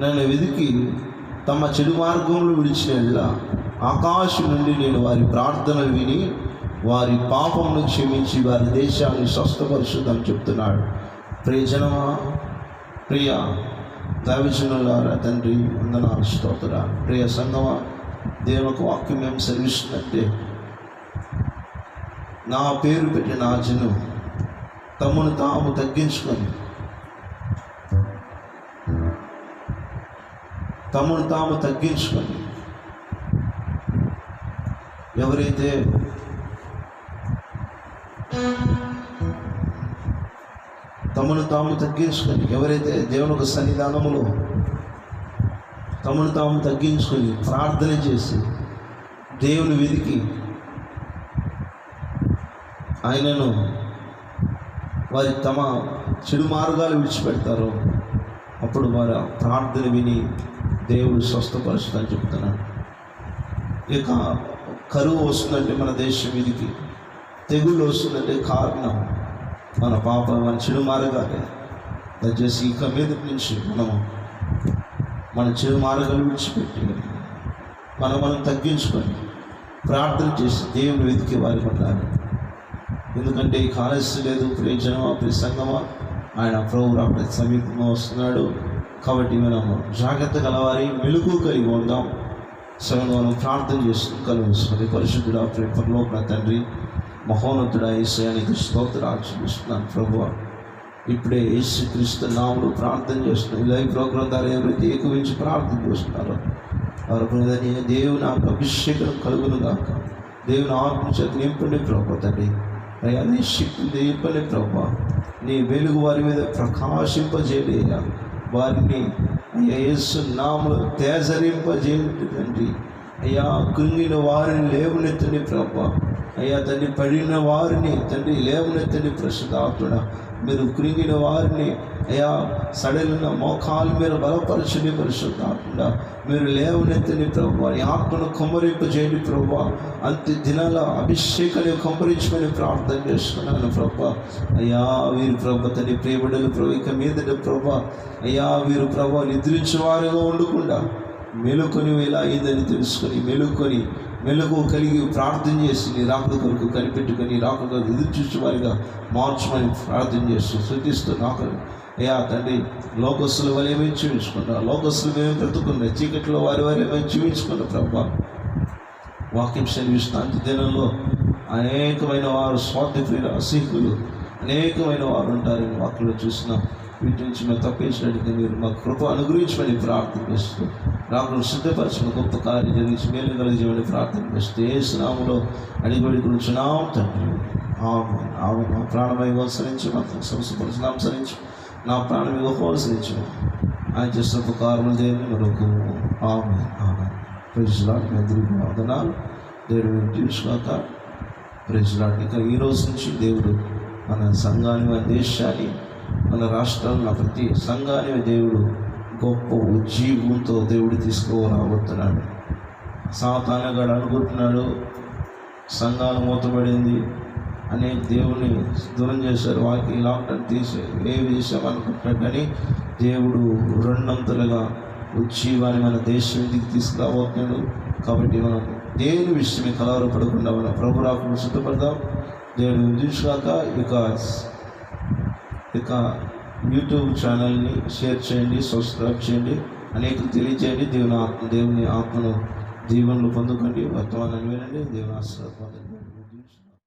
నన్ను వెతికి తమ చెడు మార్గంలో విడిచిన ఆకాశం నుండి నేను వారి ప్రార్థన విని వారి పాపమును క్షమించి వారి దేశాన్ని స్వస్థపరుస్తుందని చెప్తున్నాడు. ప్రియజనమా, ప్రియ దైవజనులారా, తండ్రి వందనాలు, స్తోత్రాలు. ప్రియ సంగమా, దేవునికి వాక్యం ఏం సెలవిస్తున్నట్టే, నా పేరు పెట్టి నా జనం తమను తాము తగ్గించుకొని ఎవరైతే దేవుని యొక్క సన్నిధానములో తమను తాము తగ్గించుకొని ప్రార్థన చేసి దేవుని వెతికి ఆయనను వారి తమ చెడు మార్గాలు విడిచిపెడతారో అప్పుడు వారి ప్రార్థన విని దేవుడు స్వస్థపరుస్తుందని చెప్తున్నాడు. ఇక కరువు వస్తుందంటే మన దేశం మీదికి, తెగుళ్ళు వస్తుందంటే కారణం మన పాపం, మన చెడు మార్గాలే. దయచేసి ఇక మీద నుంచి మన చెడు మార్గాలు విడిచిపెట్టి మనం తగ్గించుకొని ప్రార్థన చేసి దేవుని వెతికి వారికి ఉండాలి. ఎందుకంటే ఈ ఆలస్యం లేదు. ప్రయోజనమా, ప్రసంగమా, ఆయన ప్రభు రాబడి సమీపంగా వస్తున్నాడు. కాబట్టి మనము జాగ్రత్త కలవారి, మెలుగు కలిగి ఉందాం. మనం ప్రార్థన చేస్తూ కలుగుతుంది. పరిశుద్ధుడా, పరలోక తండ్రి, మహోన్నతుడా, యేసయ్యానికి స్తోత్రాలు చెల్లిస్తున్నాను. ప్రభువా, ఇప్పుడే యేసుక్రీస్తు నామములో ప్రార్థన చేస్తున్నాను. లైవ్ ప్రోగ్రాం ద్వారా ఎవరైతే ఏకవించి ప్రార్థన చేస్తున్నారో వారి దేవుని అభిషేకం కలుగును గాక. దేవుని ఆత్మ చేత నింపండి ప్రభు తండ్రి. అయ్యా, నీ శక్తి నింపండి ప్రభు. నీ వెలుగు వారి మీద ప్రకాశింపజేయ, వారిని అయ్యా యేసు నామములో తేజరింపజేయండి తండ్రి. అయ్యా, కృంగిన వారిని లేవనెత్తండి ప్రభు. అయ్యా తండ్రి, పడిన వారిని తండ్రి లేవనెత్తండి. పరిశుద్ధాత్ముడా, మీరు కృంగిన వారిని అయ్యా సడలిన మోకాల మీద బలపరచండి. పరిశుద్ధాత్ముడా, మీరు లేవనెత్తండి ప్రభు. వారి ఆత్మను కుమ్మరింపజేయండి ప్రభు. అంత్య దినాల అభిషేకాన్ని కుమ్మరించమని ప్రార్థన చేస్తున్నాను ప్రభు. అయ్యా, వీరు ప్రభు తండ్రి ప్రియబిడ్డలు ప్రభు ఇక మీదట ప్రభు అయ్యా వీరు ప్రభు నిద్రించేవారుగా ఉండకుండా మెలుకొని ఎలా అయిందని తెలుసుకొని మెలుగు కలిగి ప్రార్థన చేసి నీ రాకడ కొరకు కనిపెట్టుకొని రాకడ కొరకు ఎదురు చూసేవారిగా మార్చమని ప్రార్థన చేస్తూ శృతిస్తూ నాకు అయ్యా తండ్రి, లోకస్తుల వల్ల ఏమేమి చూపించుకున్నా, లోకస్తులు మేము బ్రతుకున్నా, చీకట్లో వారి ఏమేమి చూపించుకున్నా ప్రభు. వాక్యం సెలవిస్తున్న అంత్య దినంలో అనేకమైన వారు స్వార్థప్రియులు, అసహ్యులు అనేకమైన వారు ఉంటారని వాక్యంలో చూసినాం. వీటి నుంచి మేము తప్పించినట్టుగా మీరు మా కృప అనుగ్రహించమని ప్రార్థన చేస్తూ రాకులు సిద్ధపరచిన గొప్ప కార్యం జరిగించి మేలు కలిగించమని ప్రార్థన చేస్తూ యేసు నామములో అడిగిబడి కూర్చున్నాం తండ్రి. ఆమె ప్రాణమై అనుసరించి మాత్రం సంస్థపరిచిన అనుసరించి నా ప్రాణం ఇవ్వకోవాల్సించు ఆయన చేసిన ఉపకారములు దేవుని మనకు ఆమె ఆమె ప్రైజ్లాడ్. మీ అందరికీ వందనాలు. దేవుడు మీరు చూసుకాక. ప్రైజ్లాడ్. ఇక ఈ రోజు నుంచి దేవుడు మన సంఘాన్ని, మన దేశాన్ని, మన రాష్ట్రాల్లో ప్రతి సంఘాన్ని దేవుడు గొప్ప ఉజ్జీవంతో దేవుడు తీసుకురాబోతున్నాడు. సాతానుగాడు అనుకుంటున్నాడు సంఘాలు మూతపడింది, అనేక దేవుని దూరం చేశారు, వారికి లాక్డౌన్ తీసే ఏ విషయం అనుకుంటున్నాడు. కానీ దేవుడు రెండంతలుగా ఉజ్జీవాన్ని మన దేశం దిగి తీసుకురాబోతున్నాడు. కాబట్టి మనం దేవుని విషయమే కలవరపడకుండా మన ప్రభు రాకను సిద్ధపడదాం. దేవుడు చూసాక ఇక యూట్యూబ్ ఛానల్ని షేర్ చేయండి, సబ్స్క్రైబ్ చేయండి, అనేక తెలియజేయండి. దేవుని ఆత్మను దీవెనలు పొందుకోండి. వర్తమానాన్ని వినండి. దేవుని ఆశీర్వాదం పొందండి.